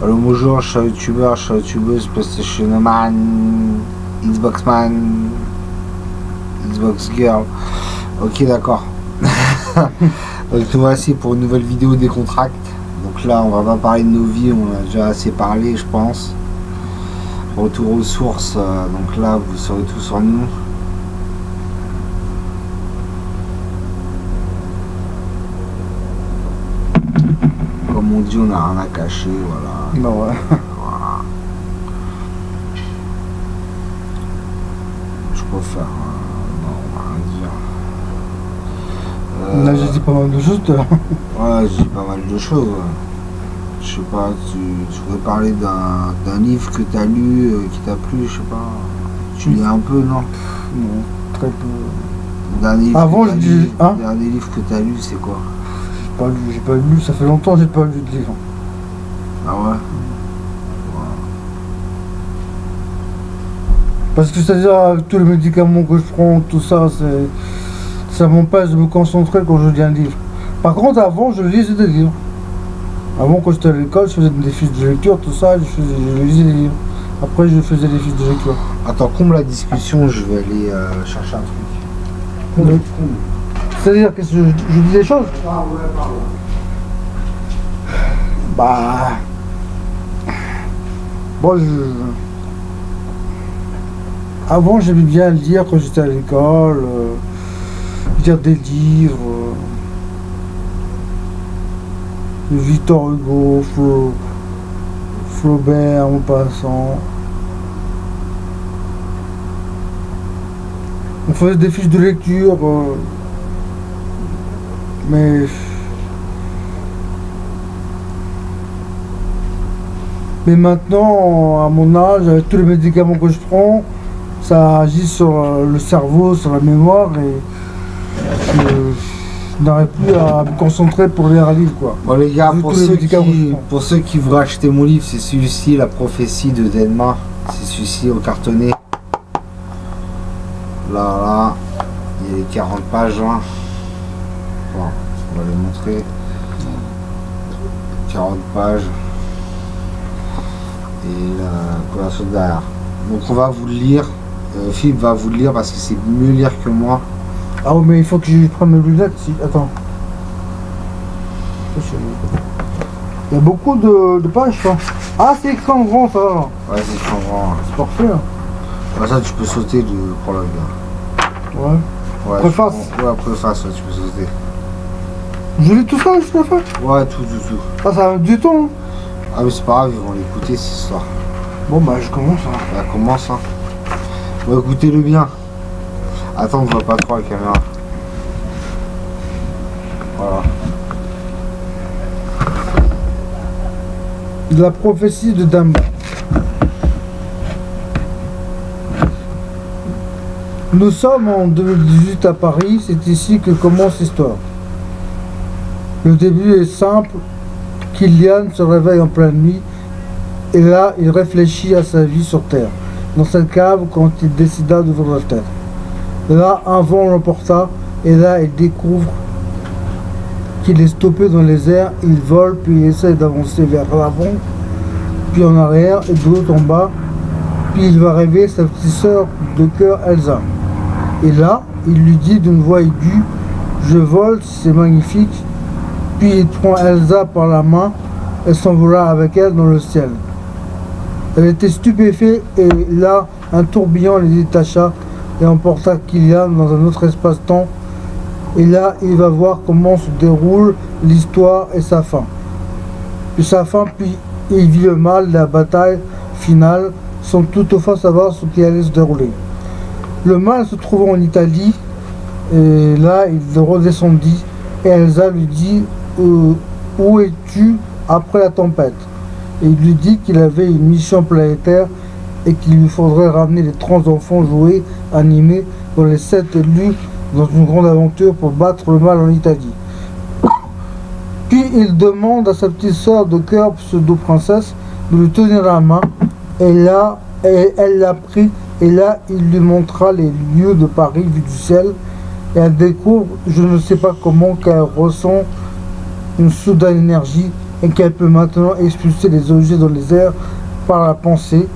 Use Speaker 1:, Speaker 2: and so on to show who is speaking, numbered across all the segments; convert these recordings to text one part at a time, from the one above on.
Speaker 1: Le bonjour, je suis youtubeur, je suis youtubeuse, PlayStation Man, Xbox Man, Xbox Girl. Ok, d'accord. Donc nous voici pour une nouvelle vidéo décontracte. Donc là, on va pas parler de nos vies, on a déjà assez parlé, je pense. Retour aux sources, donc là, vous saurez tout sur nous. Comme on dit, on n'a rien à cacher, voilà.
Speaker 2: Bah ouais.
Speaker 1: Voilà. Je préfère. Non, on va rien dire.
Speaker 2: Là, j'ai dit pas mal de choses, toi.
Speaker 1: Ouais, j'ai dit pas mal de choses. Ouais. Je sais pas, tu voudrais parler d'un livre que t'as lu, qui t'a plu, je sais pas. Tu lis un peu, non?
Speaker 2: Non, très peu.
Speaker 1: Avant,
Speaker 2: je dis. Hein?
Speaker 1: Le dernier livre que t'as lu, c'est quoi?
Speaker 2: J'ai pas lu, ça fait longtemps que j'ai pas lu de livre.
Speaker 1: Ah ouais?
Speaker 2: Parce que c'est-à-dire, avec tous les médicaments que je prends, tout ça, ça m'empêche de me concentrer quand je lis un livre. Par contre, avant, je lisais des livres. Avant, quand j'étais à l'école, je faisais des fiches de lecture, tout ça, je lisais des livres. Après, je faisais des fiches de lecture.
Speaker 1: Attends, comble la discussion, je vais aller chercher un truc.
Speaker 2: C'est-à-dire que je dis des choses.
Speaker 1: Ah ouais, pardon.
Speaker 2: Bah. Bon, avant, j'aimais bien lire quand j'étais à l'école, lire des livres. De Victor Hugo, Flaubert en passant. On faisait des fiches de lecture, mais maintenant, à mon âge, avec tous les médicaments que je prends, ça agit sur le cerveau, sur la mémoire, et je n'arrive plus à me concentrer pour lire un livre, quoi.
Speaker 1: Bon les gars, pour ceux qui voudraient acheter mon livre, c'est celui-ci, La prophétie de Denma. C'est celui-ci au cartonné. Là, il y a les 40 pages. Hein. Bon, on va les montrer. 40 pages. Et la couverture derrière. Donc on va vous le lire. Philippe va vous le lire parce que c'est mieux lire que moi.
Speaker 2: Ah oui, mais il faut que je prenne mes lunettes. Attends. Il y a beaucoup de pages, ça. Ah, c'est écran grand, ça.
Speaker 1: Ouais, c'est écran grand.
Speaker 2: C'est parfait. Hein.
Speaker 1: Ah, ça, tu peux sauter le prologue.
Speaker 2: Ouais.
Speaker 1: Ouais,
Speaker 2: Préface.
Speaker 1: Ouais, préface, ouais, tu peux sauter.
Speaker 2: Je lis tout ça jusqu'à la fin.
Speaker 1: Ouais, tout.
Speaker 2: Ah, ça va être du temps. Hein.
Speaker 1: Ah, mais c'est pas grave, ils vont l'écouter cette histoire.
Speaker 2: Bon, bah, je commence. Hein.
Speaker 1: Bah, commence, hein. Bon, écoutez-le bien. Attends, on voit pas trop la caméra. Voilà.
Speaker 2: La prophétie de Damba. Nous sommes en 2018 à Paris, c'est ici que commence l'histoire. Le début est simple. Kylian se réveille en pleine nuit et là il réfléchit à sa vie sur Terre, dans cette cave quand il décida d'ouvrir la fenêtre. Là un vent l'emporta et là il découvre qu'il est stoppé dans les airs, il vole puis il essaie d'avancer vers l'avant, puis en arrière et de l'autre en bas, puis il va rêver sa petite sœur de cœur Elsa. Et là il lui dit d'une voix aiguë, je vole, c'est magnifique. Puis il prend Elsa par la main et s'envola avec elle dans le ciel. Elle était stupéfaite et là, un tourbillon les détacha et emporta Kylian dans un autre espace-temps. Et là, il va voir comment se déroule l'histoire et sa fin. Puis sa fin, puis il vit le mal, la bataille finale, sans toutefois savoir ce qui allait se dérouler. Le mal se trouvant en Italie, et là, il redescendit et Elsa lui dit où es-tu après la tempête? Et il lui dit qu'il avait une mission planétaire et qu'il lui faudrait ramener les 30 enfants jouets animés dans les 7 élus dans une grande aventure pour battre le mal en Italie. Puis il demande à sa petite sœur de cœur, pseudo-princesse, de lui tenir la main et là, elle l'a pris et là il lui montra les lieux de Paris vus du ciel et elle découvre, je ne sais pas comment, qu'elle ressent une soudaine énergie et qu'elle peut maintenant expulser les objets dans les airs par la pensée.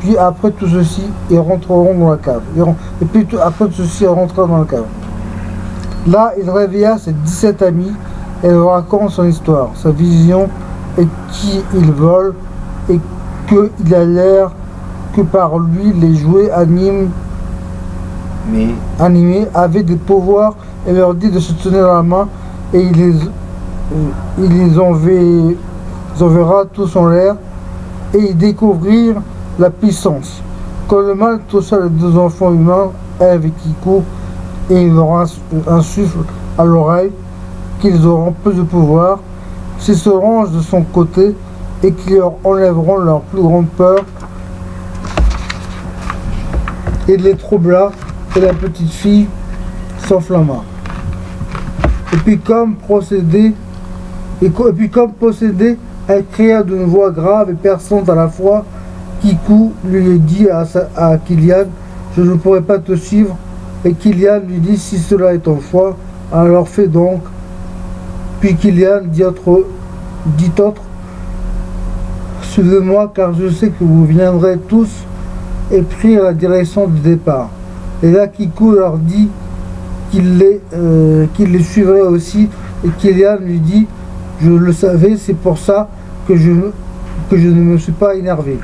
Speaker 2: Puis après tout ceci, ils rentreront dans la cave. Et puis après tout ceci, ils rentreront dans la cave. Là, il réveilla ses 17 amis et leur raconte son histoire, sa vision et qui il vole et qu'il a l'air que par lui les jouets animés avaient des pouvoirs et leur dit de se tenir la main et il les enverra tous en l'air et y découvrir la puissance. Quand le mal toucha les deux enfants humains, Ève et Kiku, et il leur insuffle à l'oreille qu'ils auront peu de pouvoir, s'ils se rangent de son côté et qu'ils leur enlèveront leur plus grande peur. Il les troubla et la petite fille s'enflamma. Et puis comme possédée, elle cria d'une voix grave et perçante à la fois. Kiku lui dit à Kylian, je ne pourrai pas te suivre. Et Kylian lui dit, si cela est ton foi, alors fais donc. Puis Kylian dit autre, suivez-moi car je sais que vous viendrez tous, et prirent la direction du départ. Et là Kiku leur dit qu'il les suivrait aussi, et Kylian lui dit, je le savais, c'est pour ça que je ne me suis pas énervé.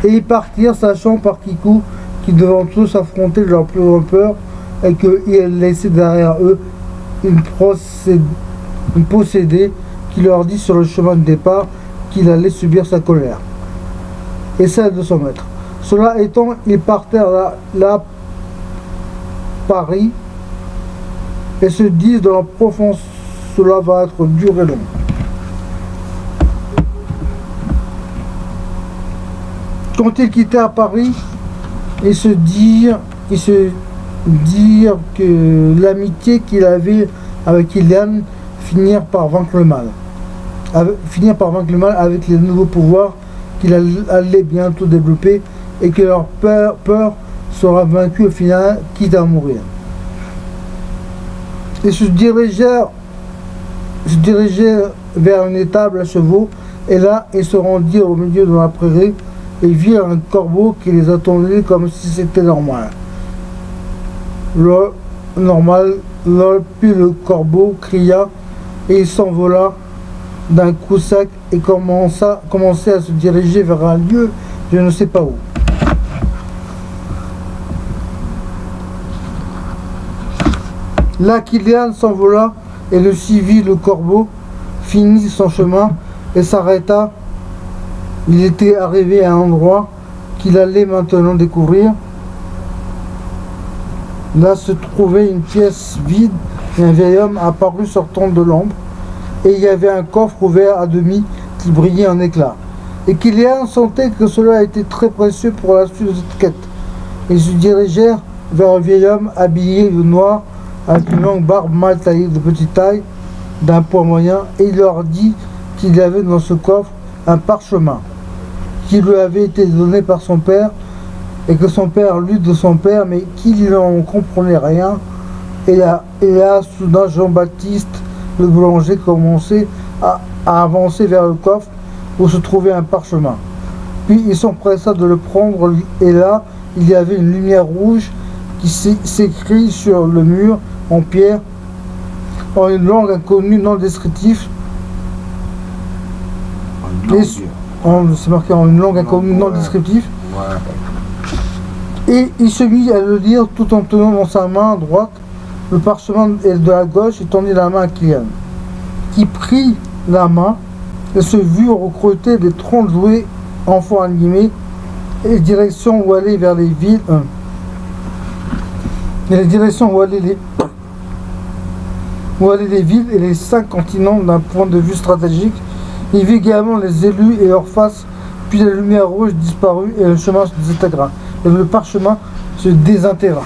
Speaker 2: Et ils partirent, sachant par Kiku qu'ils devront tous affronter leur plus grande peur et qu'il laissait derrière eux une possédée qui leur dit sur le chemin de départ qu'il allait subir sa colère et celle de son maître. Cela étant, ils partèrent là Paris et se disent dans leur profond, cela va être dur et long. Quand ils quittèrent Paris, ils se dirent que l'amitié qu'il avait avec Kylian finir par vaincre le mal avec les nouveaux pouvoirs qu'il allait bientôt développer et que leur peur sera vaincue au final, quitte à mourir. Ils se dirigeaient vers une étable à chevaux et là ils se rendirent au milieu de la prairie et virent un corbeau qui les attendait comme si c'était normal. Puis le corbeau cria et il s'envola d'un coup sec et commençait à se diriger vers un lieu, je ne sais pas où. Là, Kylian s'envola et le suivit. Le corbeau finit son chemin et s'arrêta. Il était arrivé à un endroit qu'il allait maintenant découvrir. Là se trouvait une pièce vide et un vieil homme apparut sortant de l'ombre. Et il y avait un coffre ouvert à demi qui brillait en éclats. Et Kylian sentait que cela était très précieux pour la suite de cette quête. Ils se dirigèrent vers un vieil homme habillé de noir, avec une longue barbe mal taillée de petite taille, d'un poids moyen, et il leur dit qu'il y avait dans ce coffre un parchemin qui lui avait été donné par son père, et que son père lut de son père, mais qu'il n'en comprenait rien. Et là, soudain, Jean-Baptiste, le boulanger, commençait à avancer vers le coffre où se trouvait un parchemin. Puis il s'empressa de le prendre, et là, il y avait une lumière rouge qui s'écrit sur le mur en pierre, en une langue inconnue non descriptive. C'est marqué en une langue inconnue non descriptive. Ouais. Et il se mit à le lire tout en tenant dans sa main droite le parchemin de la gauche et tendit la main à Kylian, qui prit la main et se vit recruter des 30 jouets enfants animés et direction où aller vers les villes. Les directions où aller les villes et les 5 continents d'un point de vue stratégique. Il vit également les élus et leurs faces, puis la lumière rouge disparut et le chemin se désintégra. Et le parchemin se désintégra.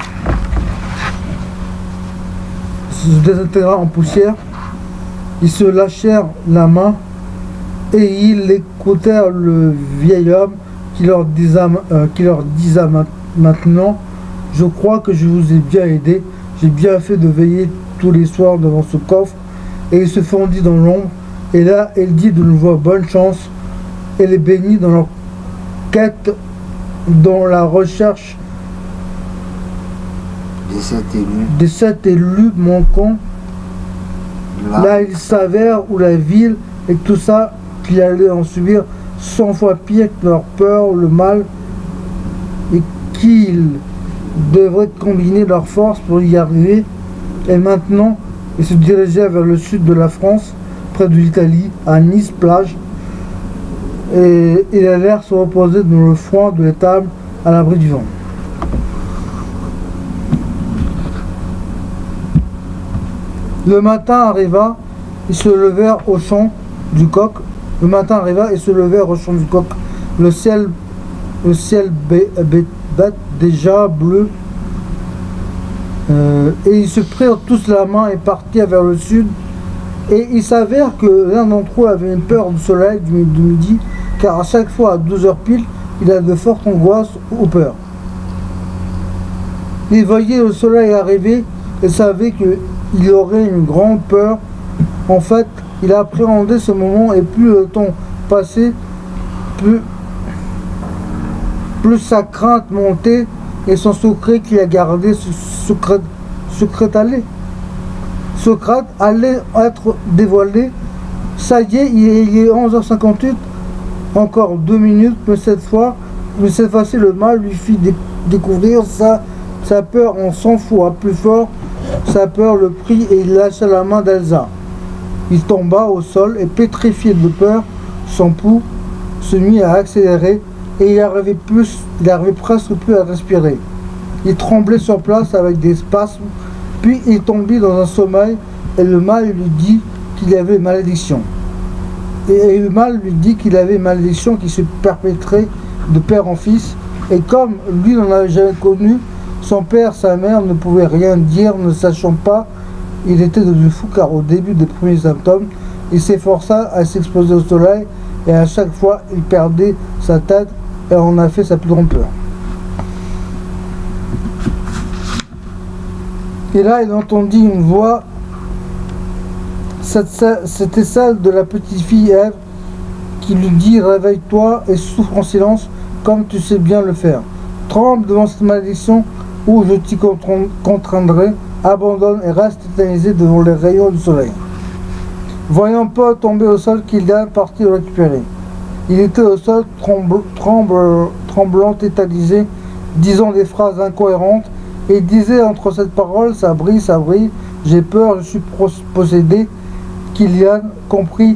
Speaker 2: En poussière. Ils se lâchèrent la main et ils écoutèrent le vieil homme qui leur disait maintenant, je crois que je vous ai bien aidé, j'ai bien fait de veiller tous les soirs devant ce coffre. Et il se fondit dans l'ombre Et là, elle dit de nouveau bonne chance et les bénit dans leur quête, dans la recherche des 7 élus manquants. Là, il s'avère où la ville et tout ça, qu'il allait en subir 100 fois pire que leur peur, le mal, et qu'ils devraient combiner leurs forces pour y arriver. Et maintenant, ils se dirigeaient vers le sud de la France, près de l'Italie, à Nice, plage. Et il allèrent se reposer dans le froid de l'étable, à l'abri du vent. Le matin arriva, ils se levèrent au champ du coq. Le matin arriva et se levèrent au champ du coq. Le ciel bête déjà bleu. Et ils se prirent tous la main et partirent vers le sud. Et il s'avère que l'un d'entre eux avait une peur du soleil du midi, car à chaque fois à 12h pile, il a de fortes angoisses ou peurs. Il voyait le soleil arriver et savait qu'il aurait une grande peur. En fait, il appréhendait ce moment et plus le temps passait, plus sa crainte montait et son secret qu'il a gardé Socrate allait être dévoilé. Ça y est, il est 11h58, encore 2 minutes, mais cette fois-ci le mal lui fit découvrir sa peur en 100 fois plus fort. Sa peur le prit et il lâcha la main d'Elsa. Il tomba au sol et pétrifié de peur, son pouls se mit à accélérer et il arrivait presque plus à respirer. Il tremblait sur place avec des spasmes, puis il tombait dans un sommeil et le mal lui dit qu'il avait une malédiction. Et le mal lui dit qu'il avait une malédiction qui se perpétrait de père en fils. Et comme lui n'en avait jamais connu, son père, sa mère ne pouvaient rien dire, ne sachant pas, il était devenu fou car au début des premiers symptômes, il s'efforça à s'exposer au soleil et à chaque fois il perdait sa tête et en a fait sa plus grande peur. Et là il entendit une voix, c'était celle de la petite fille Ève qui lui dit « Réveille-toi et souffre en silence comme tu sais bien le faire. Tremble devant cette malédiction ou je t'y contraindrai. Abandonne et reste tétanisé devant les rayons du soleil. » Voyant Paul tomber au sol, Kylian partit le récupérer. Il était au sol, tremblant, tétanisé, disant des phrases incohérentes, et il disait entre cette parole, ça brille, j'ai peur, je suis possédé. Kylian comprit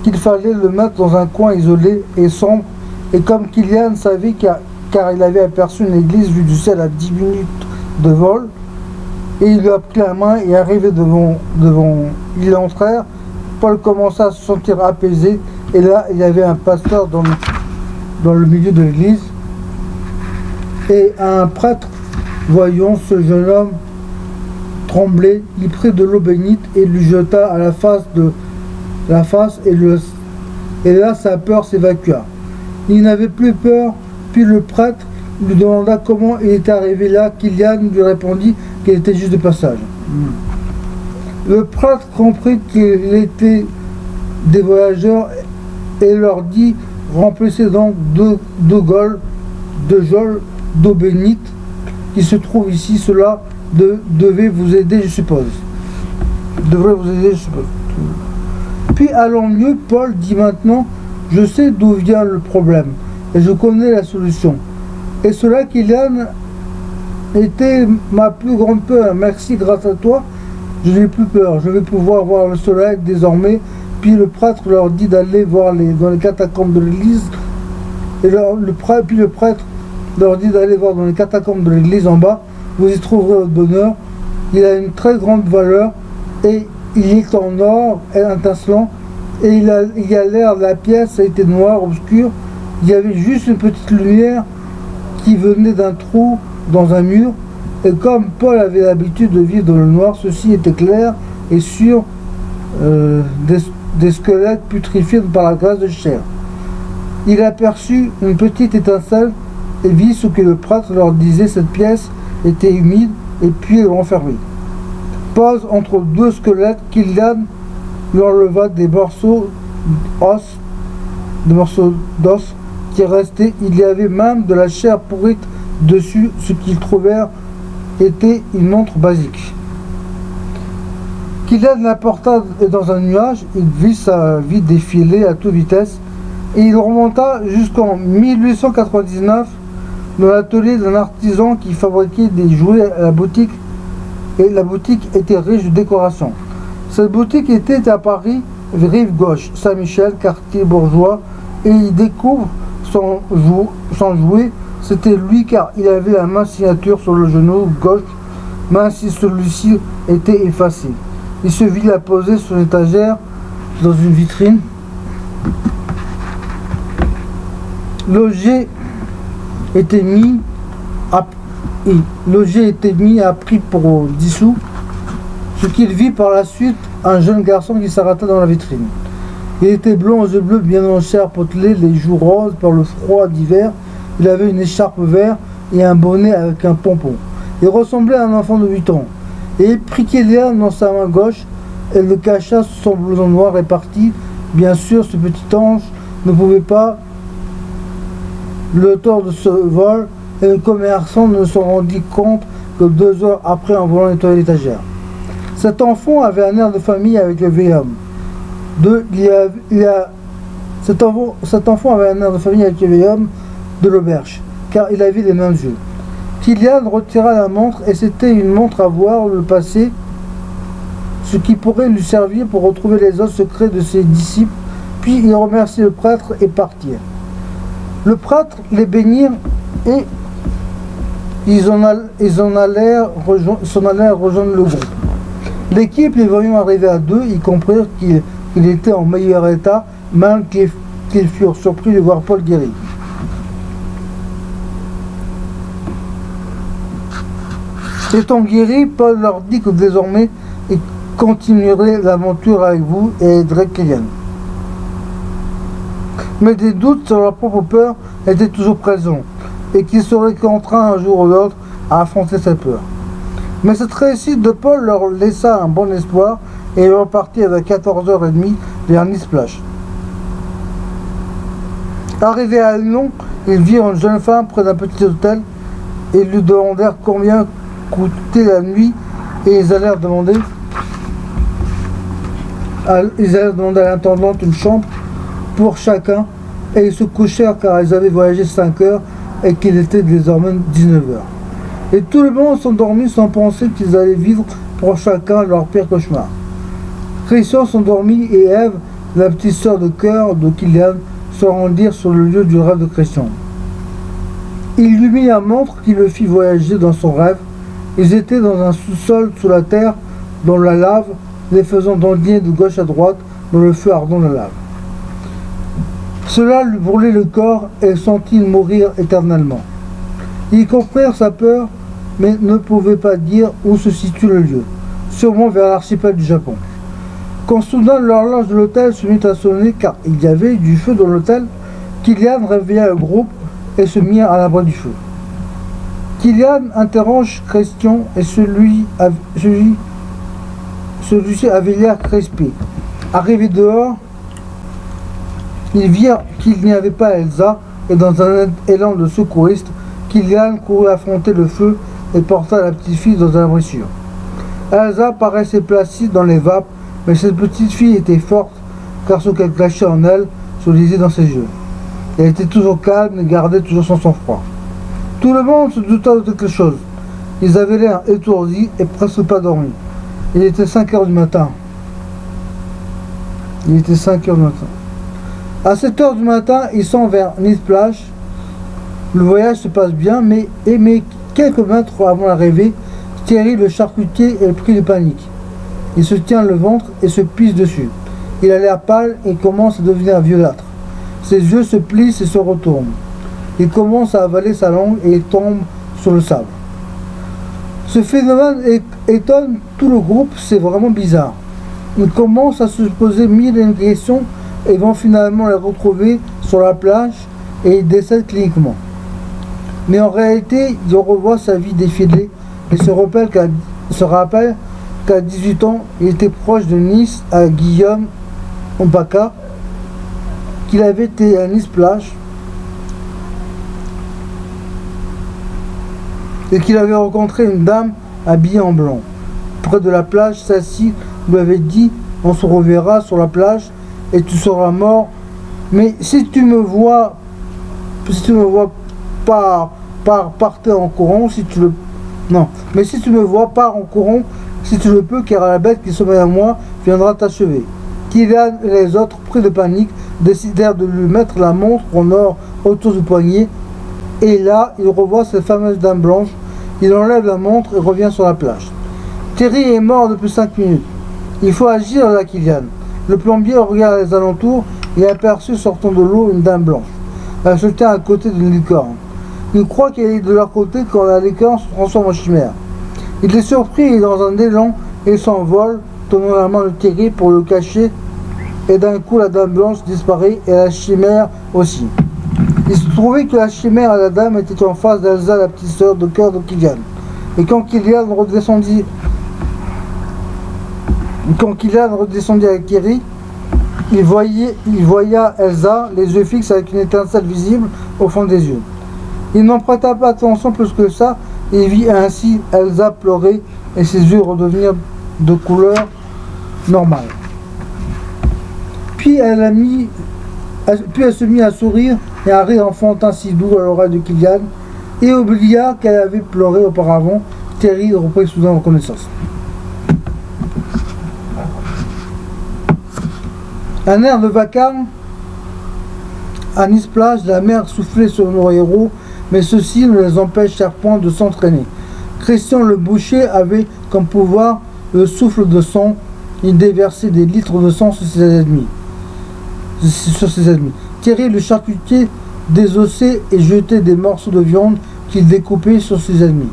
Speaker 2: qu'il fallait le mettre dans un coin isolé et sombre, et comme Kylian savait car il avait aperçu une église vue du ciel à 10 minutes de vol, et il lui a pris la main et arrivé devant ils entrèrent. Paul commença à se sentir apaisé et là il y avait un pasteur dans le milieu de l'église et un prêtre. Voyant ce jeune homme trembler, il prit de l'eau bénite et lui jeta à la face et là sa peur s'évacua. Il n'avait plus peur, puis le prêtre lui demanda comment il était arrivé là. Kylian lui répondit qu'il était juste de passage. Le prêtre comprit qu'il était des voyageurs et leur dit « Remplissez donc deux geôles d'eau bénite qui se trouvent ici, cela devrait vous aider, je suppose. » Puis allons mieux, Paul dit maintenant « Je sais d'où vient le problème et je connais la solution. Et cela, Kylian, était ma plus grande peur. Merci, grâce à toi, je n'ai plus peur. Je vais pouvoir voir le soleil désormais. » Puis le prêtre leur dit d'aller voir dans les catacombes de l'église. Et puis le prêtre leur dit d'aller voir dans les catacombes de l'église en bas. Vous y trouverez votre bonheur. Il a une très grande valeur et il est en or étincelant. Et il a l'air, la pièce a été noire, obscure. Il y avait juste une petite lumière qui venait d'un trou dans un mur. Et comme Paul avait l'habitude de vivre dans le noir, ceci était clair et sûr, des squelettes putréfiés par la grâce de chair. Il aperçut une petite étincelle et vit ce que le prêtre leur disait. Cette pièce était humide et puis renfermée. Pose entre deux squelettes, Kylian lui enleva des morceaux d'os qui restaient. Il y avait même de la chair pourrite dessus. Ce qu'ils trouvèrent était une montre basique. Kylian la porta dans un nuage. Il vit sa vie défiler à toute vitesse et il remonta jusqu'en 1899 dans l'atelier d'un artisan qui fabriquait des jouets à la boutique, et la boutique était riche de décorations. Cette boutique était à Paris, rive gauche, Saint-Michel, quartier bourgeois, et il découvre son jouet. C'était lui car il avait la main signature sur le genou gauche, même si celui-ci était effacé. Il se vit la poser sur une étagère dans une vitrine. L'objet était mis à prix pour 10 sous. Ce qu'il vit par la suite, un jeune garçon qui s'arrêta dans la vitrine. Il était blond aux yeux bleus, bien en chair potelée, les joues roses par le froid d'hiver. Il avait une écharpe verte et un bonnet avec un pompon. Il ressemblait à un enfant de 8 ans. Et il prit Kylian dans sa main gauche et le cacha sous son blouson noir et partit. Bien sûr, ce petit ange ne pouvait pas l'auteur de ce vol, et le commerçant ne se rendit compte que 2 heures après en voulant nettoyer l'étagère. Cet enfant avait un air de famille avec le vieil homme. Cet enfant avait un air de famille avec le vieil homme de l'auberge, car il avait les mêmes yeux. Kylian retira la montre et c'était une montre à voir le passé, ce qui pourrait lui servir pour retrouver les os secrets de ses disciples. Puis il remercia le prêtre et partit. Le prêtre les bénit et ils en allèrent rejoindre le groupe. L'équipe, les voyant arriver à 2, ils comprirent qu'il était en meilleur état, même qu'ils furent surpris de voir Paul guéri. Étant guéri, Paul leur dit que désormais, il continuerait l'aventure avec vous et aiderait Kylian. Mais des doutes sur leur propre peur étaient toujours présents, et qu'ils seraient contraints un jour ou l'autre à affronter cette peur. Mais cette réussite de Paul leur laissa un bon espoir, et ils repartirent à 14h30 vers Nice-Plage. Arrivés à Lyon, ils virent une jeune femme près d'un petit hôtel, et lui demandèrent combien coûtait la nuit, et ils allèrent demander à l'intendante une chambre pour chacun, et ils se couchèrent car ils avaient voyagé 5 heures et qu'il était désormais 19 heures. Et tout le monde s'endormit sans penser qu'ils allaient vivre pour chacun leur pire cauchemar. Christian s'endormit et Ève, la petite sœur de cœur de Kylian, se rendirent sur le lieu du rêve de Christian. Il lui mit la montre qui le fit voyager dans son rêve. Ils étaient dans un sous-sol sous la terre, dans la lave, les faisant dandier de gauche à droite dans le feu ardent de la lave. Cela lui brûlait le corps et sentit mourir éternellement. Ils comprirent sa peur, mais ne pouvaient pas dire où se situe le lieu, sûrement vers l'archipel du Japon. Quand soudain l'horloge de l'hôtel se mit à sonner, car il y avait du feu dans l'hôtel, Kylian réveilla le groupe et se mit à l'abri du feu. Kylian interroge Christian et celui-ci avait l'air crispé. Arrivé dehors, ils virent qu'il n'y avait pas Elsa, et dans un élan de secouriste, Kylian courut affronter le feu et porta la petite fille dans un abri sûr. Elsa paraissait placide dans les vapes, mais cette petite fille était forte, car ce qu'elle cachait en elle se lisait dans ses yeux. Elle était toujours calme et gardait toujours son sang-froid. Tout le monde se douta de quelque chose. Ils avaient l'air étourdis et presque pas dormis. Il était 5 heures du matin. À 7 heures du matin, ils sont vers Nice-Plage. Le voyage se passe bien, mais quelques mètres avant l'arrivée, Thierry le charcutier est pris de panique. Il se tient le ventre et se pisse dessus. Il a l'air pâle et commence à devenir violâtre. Ses yeux se plissent et se retournent. Il commence à avaler sa langue et tombe sur le sable. Ce phénomène étonne tout le groupe, c'est vraiment bizarre. Ils commencent à se poser mille et une questions et vont finalement les retrouver sur la plage et il décède cliniquement. Mais en réalité, il revoit sa vie défiler et se rappelle qu'à 18 ans, il était proche de Nice à Guillaume Ompaka, qu'il avait été à Nice plage et qu'il avait rencontré une dame habillée en blanc. Près de la plage, celle-ci lui avait dit: on se reverra sur la plage et tu seras mort. Mais si tu me vois partir en courant, si tu le... Non, mais si tu me vois, pars en courant, si tu le peux, car la bête qui sommeille à moi viendra t'achever. Kylian et les autres, pris de panique, décidèrent de lui mettre la montre en or autour du poignet. Et là, il revoit cette fameuse dame blanche. Il enlève la montre et revient sur la plage. Terry est mort depuis 5 minutes. Il faut agir là, Kylian. Le plombier regarde les alentours et aperçut sortant de l'eau une dame blanche. Elle se tient à côté d'une licorne. Il croit qu'elle est de leur côté quand la licorne se transforme en chimère. Il est surpris et dans un élan, il s'envole, tenant la main de Terry pour le cacher. Et d'un coup, la dame blanche disparaît et la chimère aussi. Il se trouvait que la chimère à la dame était en face d'Elsa, la petite sœur de cœur de Kylian. Et quand Kylian redescendit avec Terry, il voya Elsa, les yeux fixes avec une étincelle visible au fond des yeux. Il n'en prêta pas attention plus que ça et vit ainsi Elsa pleurer et ses yeux redevenir de couleur normale. Puis elle se mit à sourire et à rire enfantin si doux à l'oreille de Kylian et oublia qu'elle avait pleuré auparavant. Terry reprit soudain en connaissance. Un air de vacarme à Nice plage, la mer soufflait sur nos héros, mais ceci ne les empêchèrent point de s'entraîner. Christian le boucher avait comme pouvoir le souffle de sang. Il déversait des litres de sang sur ses ennemis. Terry le charcutier désossait et jetait des morceaux de viande qu'il découpait sur ses ennemis.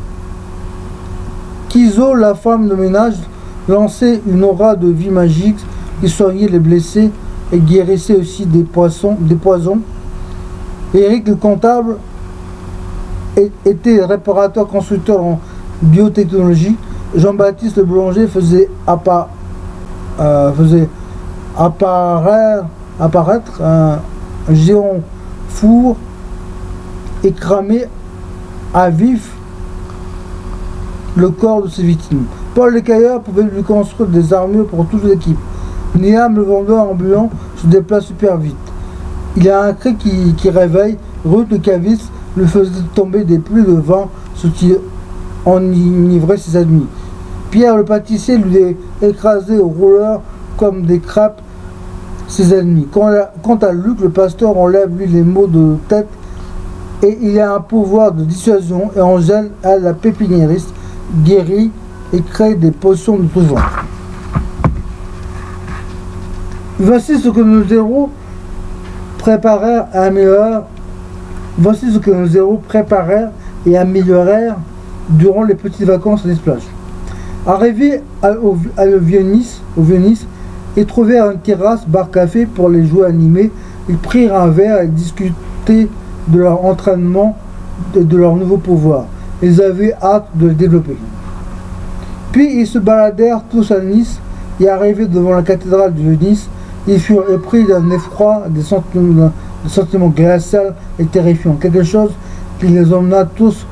Speaker 2: Kizo, la femme de ménage, lançait une aura de vie magique qui soignait les blessés et guérissait aussi des poisons. Eric le comptable était réparateur constructeur en biotechnologie. Jean-Baptiste le boulanger faisait apparaître un géant four et cramer à vif le corps de ses victimes. Paul le cailleur pouvait lui construire des armures pour toute l'équipe. Niam le vendeur ambulant se déplace super vite. Il a un cri qui réveille. Ruth le caviste lui faisait tomber des pluies de vin, ce qui enivrait ses ennemis. Pierre le pâtissier lui écrasait au rouleur comme des crêpes ses ennemis. Quant à Luc, le pasteur enlève lui les maux de tête et il a un pouvoir de dissuasion, et Angèle, elle, la pépiniériste, guérit et crée des potions de tout genre. Voici ce que nos héros préparèrent et améliorèrent durant les petites vacances à l'Esplage. Arrivés au vieux Nice, et trouvèrent une terrasse bar-café pour les jouets animés. Ils prirent un verre et discutaient de leur entraînement et de leur nouveau pouvoir. Ils avaient hâte de le développer. Puis ils se baladèrent tous à Nice et arrivés devant la cathédrale de Nice, ils furent épris d'un effroi, des sentiments glaciaux et terrifiants. Quelque chose qui les emmena tous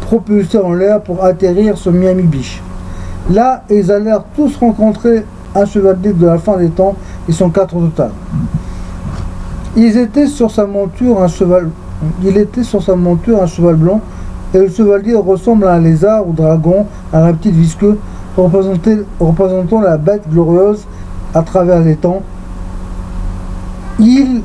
Speaker 2: propulsés en l'air pour atterrir sur Miami Beach. Là, ils allèrent tous rencontrer un chevalier de la fin des temps. Ils sont 4 au total. Il était sur sa monture un cheval blanc, et le chevalier ressemble à un lézard ou dragon, un reptile visqueux, représentant la bête glorieuse à travers les temps. Il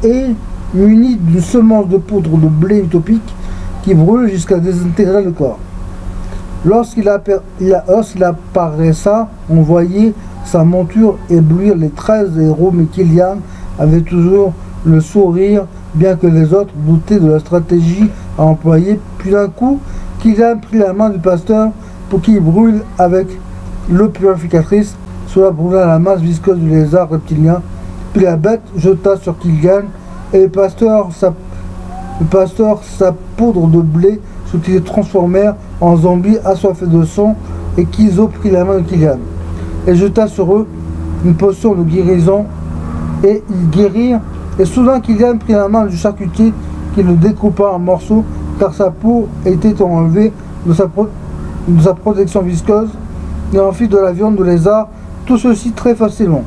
Speaker 2: est muni d'une semence de poudre de blé utopique qui brûle jusqu'à désintégrer le corps. Lorsqu'il apparaissa, on voyait sa monture éblouir les 13 héros, mais Kylian avait toujours le sourire, bien que les autres doutaient de la stratégie à employer. Puis d'un coup, Kylian prit la main du pasteur pour qu'il brûle avec l'eau purificatrice. Cela brûla la masse visqueuse du lézard reptilien. Puis la bête jeta sur Kylian et le pasteur sa poudre de blé, ce qui les transformèrent en zombies assoiffés de sang et qu'ils ont pris la main de Kylian. Elle jeta sur eux une potion de guérison et ils guérirent. Et soudain Kylian prit la main du charcutier qui le découpa en morceaux car sa peau était enlevée de sa protection visqueuse et en fit de la viande de lézard, tout ceci très facilement.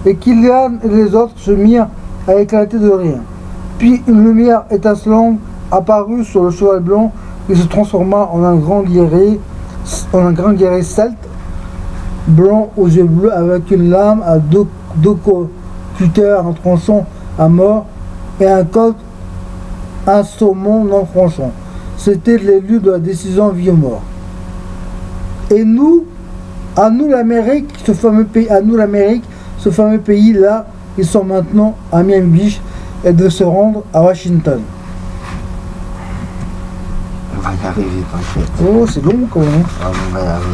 Speaker 2: Et Kylian et les autres se mirent à éclater de rire. Puis une lumière étincelante apparut sur le cheval blanc et se transforma en un grand guerrier celte, blanc aux yeux bleus avec une lame à deux cutters en tranchant à mort et un saumon non tranchant. C'était l'élu de la décision vie ou mort. Et nous, à nous l'Amérique, ce fameux pays là, ils sont maintenant à Miami Beach et de se rendre à Washington.
Speaker 1: On va y arriver, t'inquiète.
Speaker 2: Oh, c'est long quand même.
Speaker 1: Ah, on va y arriver.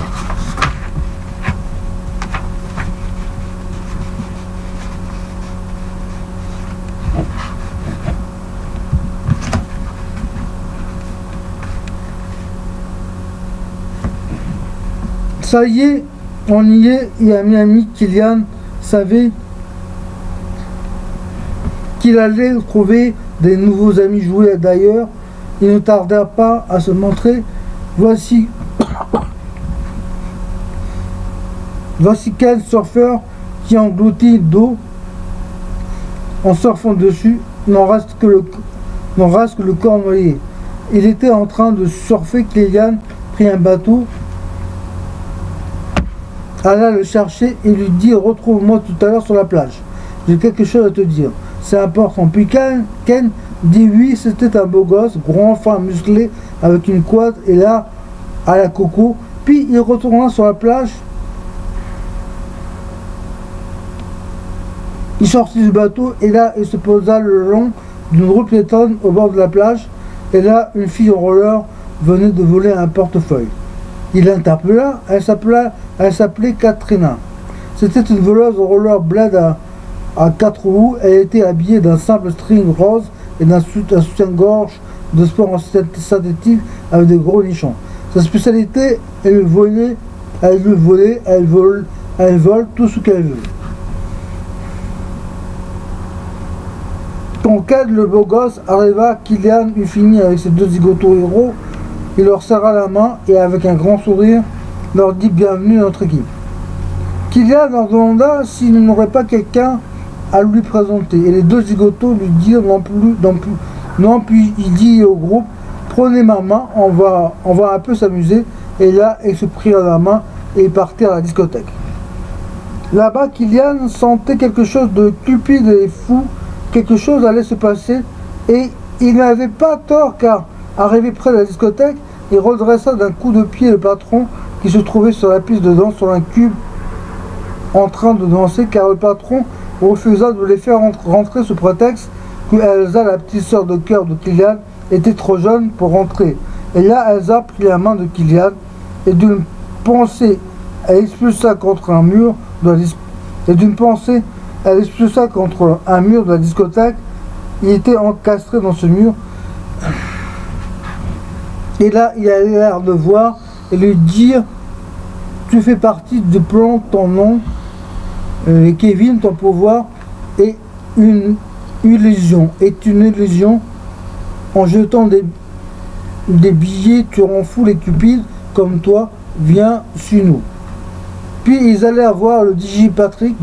Speaker 2: Ça y est, on y est, et à Miami, Kylian savait qu'il allait trouver des nouveaux amis jouer d'ailleurs. Il ne tarda pas à se montrer. Voici 15 surfeurs qui engloutit d'eau en surfant dessus, n'en reste que le corps noyé. Il était en train de surfer, Kylian prit un bateau, alla le chercher et lui dit: retrouve-moi tout à l'heure sur la plage. J'ai quelque chose à te dire. C'est important. Puis Ken dit oui, c'était un beau gosse, grand, fin, musclé, avec une quad et là, à la coco. Puis il retourna sur la plage. Il sortit du bateau et là, il se posa le long d'une rue piétonne au bord de la plage. Et là, une fille au roller venait de voler un portefeuille. Il l'interpella, elle s'appelait Katrina. C'était une voleuse au roller bled à 4 roues. Elle était habillée d'un simple string rose et d'un soutien-gorge de sport en synthétique avec des gros nichons. Sa spécialité, elle vole tout ce qu'elle veut. Quand Ken, le beau gosse, arriva, Kylian eut fini avec ses deux zigotos héros. Il leur serra la main et avec un grand sourire leur dit bienvenue à notre équipe. Kylian leur demanda s'il n'aurait pas quelqu'un à lui présenter et les deux zigotos lui dirent non, puis il dit au groupe: prenez ma main, on va un peu s'amuser. Et là, ils se prirent la main et ils partirent à la discothèque. Là-bas, Kylian sentait quelque chose de cupide et fou, quelque chose allait se passer et il n'avait pas tort car, arrivé près de la discothèque, il redressa d'un coup de pied le patron qui se trouvait sur la piste de danse sur un cube en train de danser car le patron refusa de les faire rentrer sous prétexte que Elsa, la petite sœur de cœur de Kylian, était trop jeune pour rentrer. Et là, Elsa prit la main de Kylian et d'une pensée, elle expulsa contre un mur de la discothèque. Il était encastré dans ce mur. Et là, il a l'air de voir et lui dire: tu fais partie du plan, ton nom, Kevin, ton pouvoir est une illusion. En jetant des billets, tu rends fou les cupides comme toi, viens sur nous. Puis ils allaient voir le DJ Patrick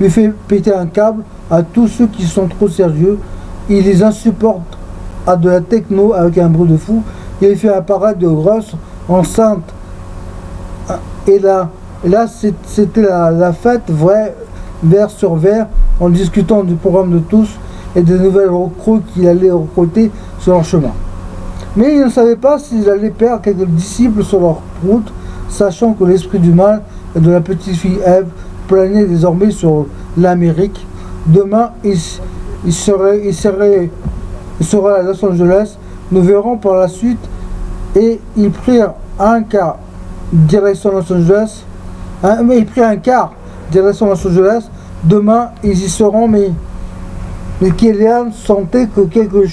Speaker 2: lui fait péter un câble à tous ceux qui sont trop sérieux. Il les insupporte à de la techno avec un bruit de fou. Il fait apparaître de grosses enceintes. Et là c'était la fête, vrai, vers sur verre, en discutant du programme de tous et des nouvelles recrues qu'il allait recruter sur leur chemin. Mais il ne savait pas s'ils allaient perdre quelques disciples sur leur route, sachant que l'esprit du mal et de la petite fille Ève planait désormais sur l'Amérique. Demain, il sera à Los Angeles. Nous verrons par la suite. Et ils prirent un quart direction Los Angeles. Demain, ils y seront, mais Kylian sentait que quelque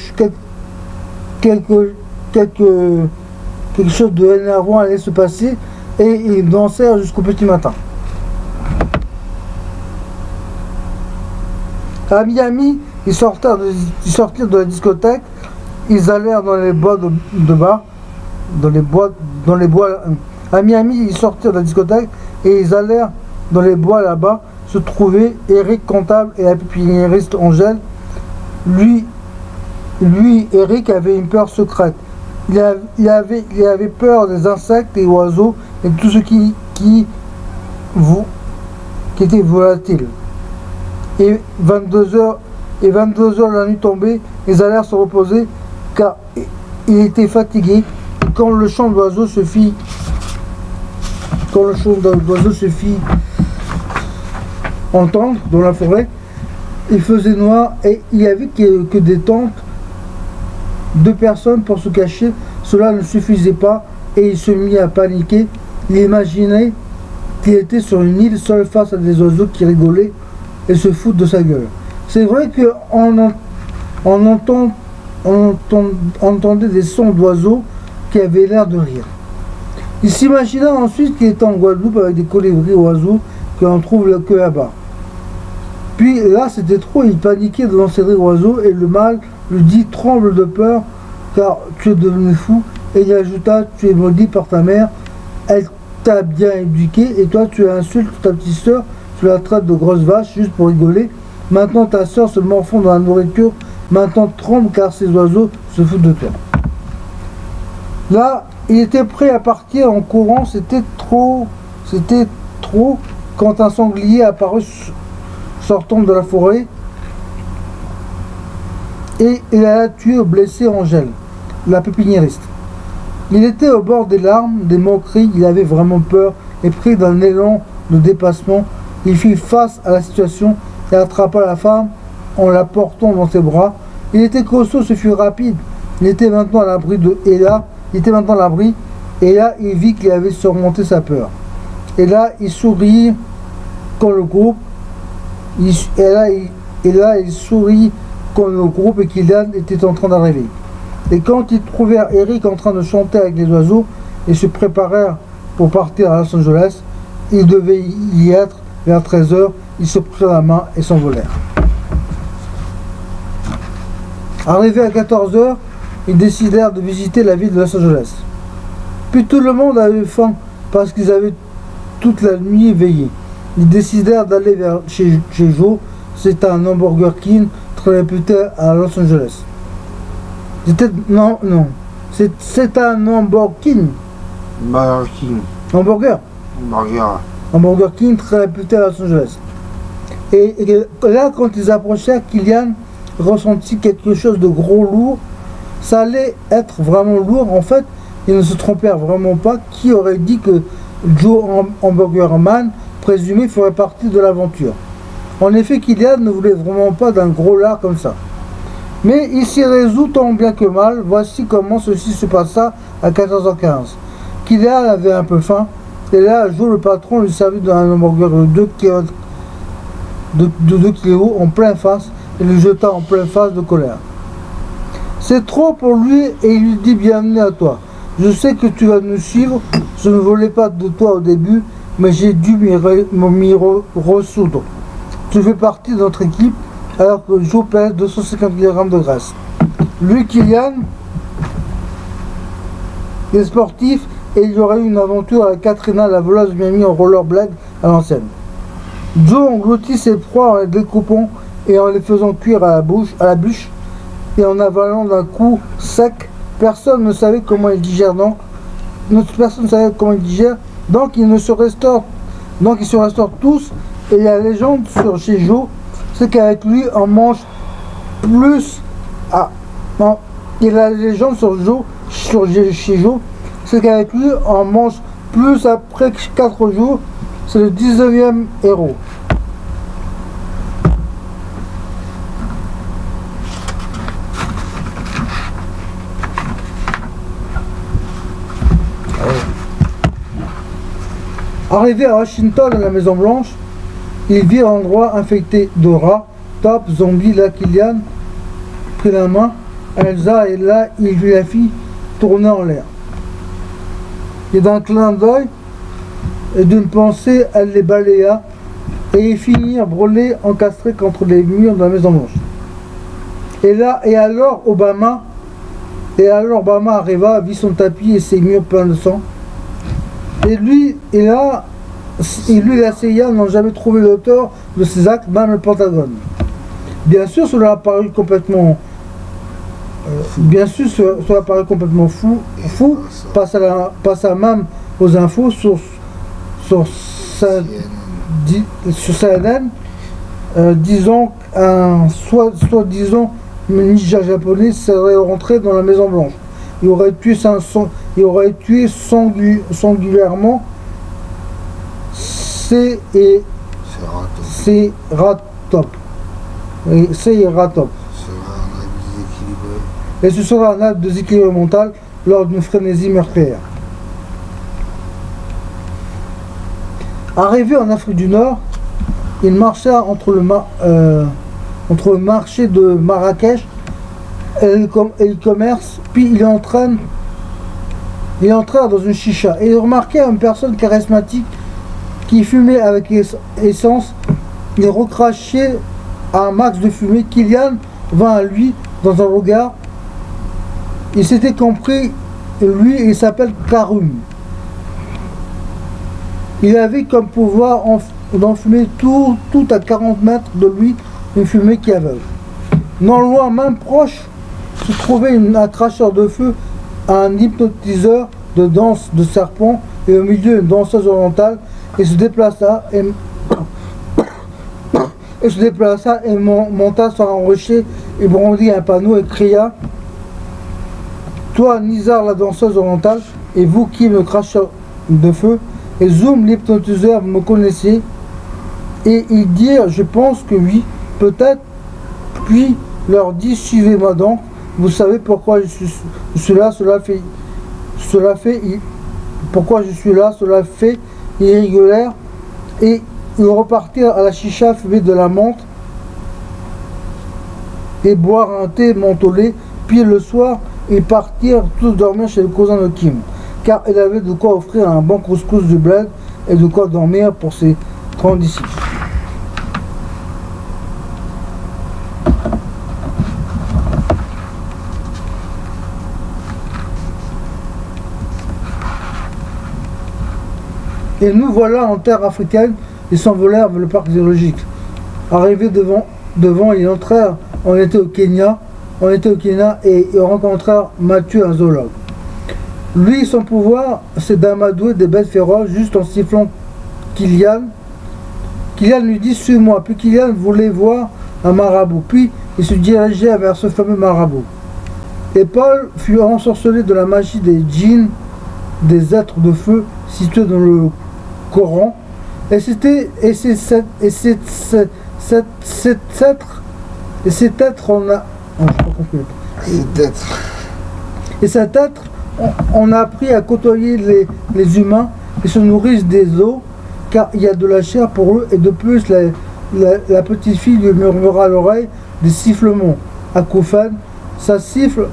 Speaker 2: chose de énervant allait se passer. et ils dansèrent jusqu'au petit matin. À Miami, ils sortirent de la discothèque, ils allèrent dans les bois de bar, dans les bois. À Miami, ils sortirent de la discothèque et ils allèrent dans les bois là-bas se trouver Eric comptable et la pépiniériste Angèle. Lui, Eric avait une peur secrète. Il avait peur des insectes, des oiseaux et de tout ce qui était volatile. Et 22 heures la nuit tombée, ils allèrent se reposer car il était fatigué. Et quand le chant d'oiseaux se fit entendre dans la forêt, il faisait noir et il n'y avait que des tentes, 2 personnes pour se cacher. Cela ne suffisait pas et il se mit à paniquer. Il imaginait qu'il était sur une île seul face à des oiseaux qui rigolaient et se foutent de sa gueule. C'est vrai qu'on entendait des sons d'oiseaux qui avaient l'air de rire. Il s'imagina ensuite qu'il était en Guadeloupe avec des colibris oiseaux que l'on trouve que là-bas. Puis là, c'était trop, il paniquait devant ces rires oiseaux et le mâle lui dit « Tremble de peur, car tu es devenu fou. » Et il ajouta « Tu es maudit par ta mère, elle t'a bien éduqué et toi tu insultes ta petite sœur, tu la traites de grosse vache juste pour rigoler. Maintenant ta sœur se morfond dans la nourriture, maintenant tremble car ces oiseaux se foutent de toi. » Là, il était prêt à partir en courant, c'était trop, quand un sanglier apparut sortant de la forêt et il alla tuer ou blesser Angèle, la pépiniériste. Il était au bord des larmes, des moqueries, il avait vraiment peur et pris d'un élan de dépassement, il fit face à la situation et attrapa la femme en la portant dans ses bras. Il était costaud, ce fut rapide, il était maintenant à l'abri et là il vit qu'il avait surmonté sa peur. Et là il sourit quand le groupe il sourit quand le groupe et Kylian était en train d'arriver. Et quand ils trouvèrent Eric en train de chanter avec les oiseaux et se préparèrent pour partir à Los Angeles, ils devaient y être vers 13h, ils se prirent la main et s'envolèrent. Arrivés à 14h, ils décidèrent de visiter la ville de Los Angeles. Puis tout le monde avait faim parce qu'ils avaient toute la nuit veillé. Ils décidèrent d'aller vers chez Joe. C'est un Hamburger King très réputé à Los Angeles. C'est un Hamburger King.
Speaker 1: Burger King.
Speaker 2: Hamburger King très réputé à Los Angeles. Et là, quand ils approchèrent, Kylian ressentit quelque chose de gros lourd. Ça allait être vraiment lourd. En fait, ils ne se trompèrent vraiment pas. Qui aurait dit que Joe Hamburger Man présumé ferait partie de l'aventure? En effet, Kylian ne voulait vraiment pas d'un gros lard comme ça. Mais il s'y résout tant bien que mal. Voici comment ceci se passa à 14h15. Kylian avait un peu faim. Et là, Joe, le patron, lui servit d'un hamburger de 2 kilos en pleine face et le jeta en pleine face de colère. C'est trop pour lui et il lui dit bienvenue à toi. Je sais que tu vas nous suivre. Je ne voulais pas de toi au début, mais j'ai dû m'y ressoudre. Tu fais partie de notre équipe alors que Joe pèse 250 mg de graisse. Lui, Kylian, est sportif et il y aurait eu une aventure avec Katrina, la voleuse de Miami en rollerblade à l'ancienne. Joe engloutit ses proies en les découpant et en les faisant cuire à la bûche et en avalant d'un coup sec. Personne ne savait comment il digère, donc ils se restaurent tous. Et la légende chez Joe, c'est qu'avec lui on mange plus. Et la légende chez Joe, c'est qu'avec lui on mange plus après 4 jours. C'est le 19e héros. Arrivé à Washington, à la Maison Blanche, il vit l'endroit infecté de rats, top, zombies. Là, Kylian prit la main Elsa et là, il vit la fille tourner en l'air. Et d'un clin d'œil, et d'une pensée, elle les balaya et finirent brûlés, encastrés contre les murs de la Maison Blanche. Et alors Obama arriva, vit son tapis et ses murs pleins de sang. Et lui et la CIA n'ont jamais trouvé l'auteur de ces actes, même le Pentagone. Bien sûr, cela a paru complètement fou, passe à même aux infos sur CNN, disant qu'un soi-disant ninja japonais serait rentré dans la Maison Blanche. Il aurait tué singulièrement Ratop. Et ce sera un acte de déséquilibre mental lors d'une frénésie meurtrière. Arrivé en Afrique du Nord, il marcha entre le marché de Marrakech et le commerce, puis il entra dans une chicha et il remarqua une personne charismatique qui fumait avec essence. Il recrachait un max de fumée. Kylian vint à lui dans un regard. Il s'était compris, lui, il s'appelle Karum. Il avait comme pouvoir d'enfumer tout à 40 mètres de lui, une fumée qui aveugle. Non loin, même proche, se trouvait un cracheur de feu, un hypnotiseur de danse de serpent, et au milieu une danseuse orientale, et se déplaça et monta sur un rocher et brandit un panneau et cria: toi, Nizar, la danseuse orientale, et vous qui me cracheur de feu, et Zoom, l'hypnotiseur, vous me connaissez? Et ils dirent: je pense que oui, peut-être. Puis leur dit: suivez-moi donc, vous savez pourquoi je suis là, pourquoi je suis là, cela fait irrégulière. Et ils repartirent à la chicha fumée de la menthe et boire un thé mentholé. Puis le soir, ils partirent tous dormir chez le cousin de Kim, car il avait de quoi offrir un bon couscous du bled et de quoi dormir pour ses 30 disciples. Et nous voilà en terre africaine, ils s'envolèrent vers le parc zoologique. Arrivés devant, ils entrèrent, on était au Kenya et ils rencontrèrent Mathieu, un zoologue. Lui, son pouvoir, c'est d'amadouer des bêtes féroces juste en sifflant Kylian. Kylian lui dit: suis-moi. Puis Kylian voulait voir un marabout, puis il se dirigeait vers ce fameux marabout. Et Paul fut ensorcelé de la magie des djinns, des êtres de feu situés dans le Coran, et cet être on a appris à côtoyer les humains et se nourrissent des os, car il y a de la chair pour eux. Et de plus, la petite fille lui murmura à l'oreille des sifflements acouphènes. Ça siffle,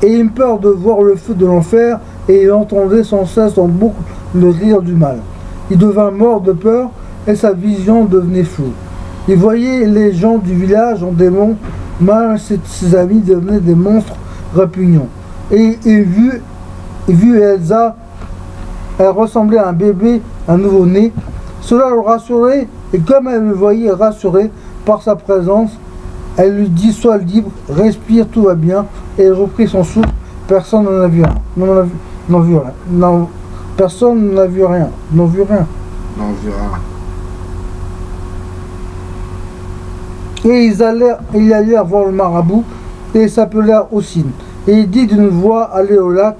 Speaker 2: et il eut peur de voir le feu de l'enfer, et il entendait sans cesse en boucle le rire du mal. Il devint mort de peur, et sa vision devenait floue. Il voyait les gens du village en démons, même ses amis devenaient des monstres répugnants. Et il vit Elsa, elle ressemblait à un bébé, un nouveau-né. Cela le rassurait, et comme elle le voyait rassuré par sa présence, elle lui dit: sois libre, respire, tout va bien. Et il reprit son souffle. Personne n'en a vu rien. Personne n'a vu rien. N'en vu rien. Et ils allèrent voir le marabout, et ils s'appelèrent Ossine. Et il dit d'une voix: allez au lac.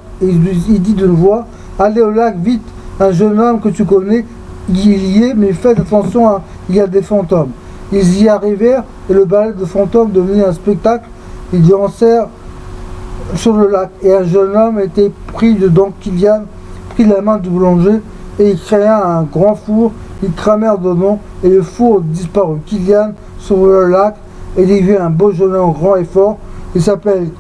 Speaker 2: Allez au lac, vite, un jeune homme que tu connais, il y est, mais faites attention, il y a des fantômes. Ils y arrivèrent, et le ballet de fantômes devenait un spectacle. Ils dansèrent sur le lac, et un jeune homme était pris dedans. Kylian prit la main du boulanger, et il créa un grand four. Ils cramèrent dedans, et le four disparut. Kylian sur le lac, et il y vit un beau jeune homme grand et fort. Il s'appelle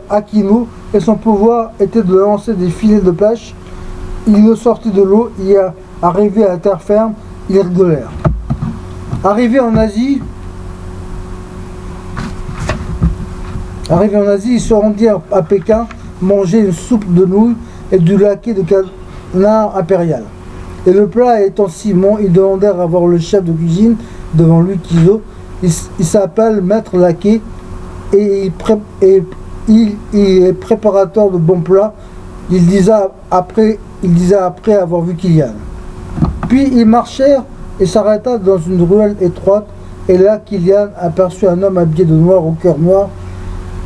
Speaker 2: Akino, et son pouvoir était de lancer des filets de pêche ils le sortaient de l'eau et arrivés à terre ferme, ils rigolèrent. Arrivés en Asie, ils se rendirent à Pékin manger une soupe de nouilles et du laquais de canard impérial. Et le plat étant si bon, ils demandèrent à voir le chef de cuisine devant lui, Kizo. Il s'appelle Maître Laquais et il est préparateur de bons plats. Il disait après avoir vu Kylian. Puis ils marchèrent et s'arrêta dans une ruelle étroite. Et là, Kylian aperçut un homme habillé de noir au cœur noir.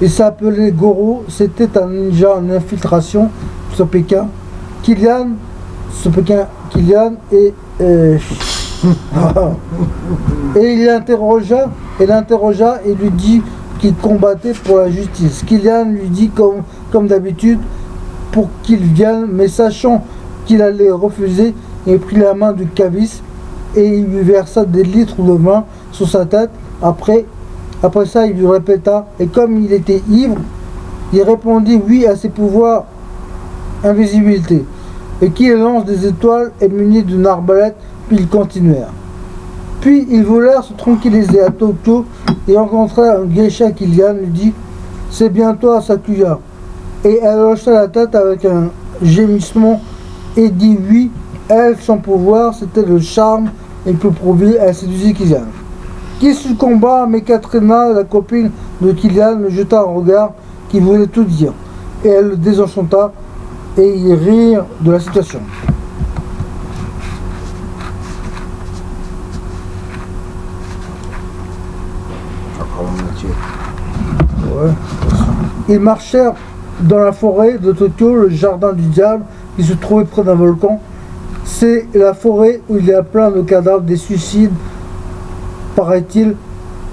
Speaker 2: Il s'appelait Goro. C'était un ninja en infiltration sur Pékin. Kylian et il l'interrogea et lui dit qu'il combattait pour la justice. Kylian lui dit comme d'habitude pour qu'il vienne, mais sachant qu'il allait refuser, il prit la main du caviste et il lui versa des litres de vin sur sa tête. Après ça, il lui répéta, et comme il était ivre, il répondit oui à ses pouvoirs invisibilité, et qu'il lance des étoiles et muni d'une arbalète, puis ils continuèrent. Puis ils volèrent se tranquilliser à Tokyo et rencontrèrent un geisha. Kylian lui dit « C'est bien toi, Sakuya ». Et elle hocha la tête avec un gémissement et dit « Oui, elle, son pouvoir, c'était le charme et pour prouver, elle séduisit Kylian ». Qui succomba, mais Katrina, la copine de Kylian, lui jeta un regard qui voulait tout dire. Et elle le désenchanta et ils rirent de la situation. Ouais. Ils marchèrent dans la forêt de Tokyo, le jardin du diable, qui se trouvait près d'un volcan. C'est la forêt où il y a plein de cadavres, des suicides, paraît-il.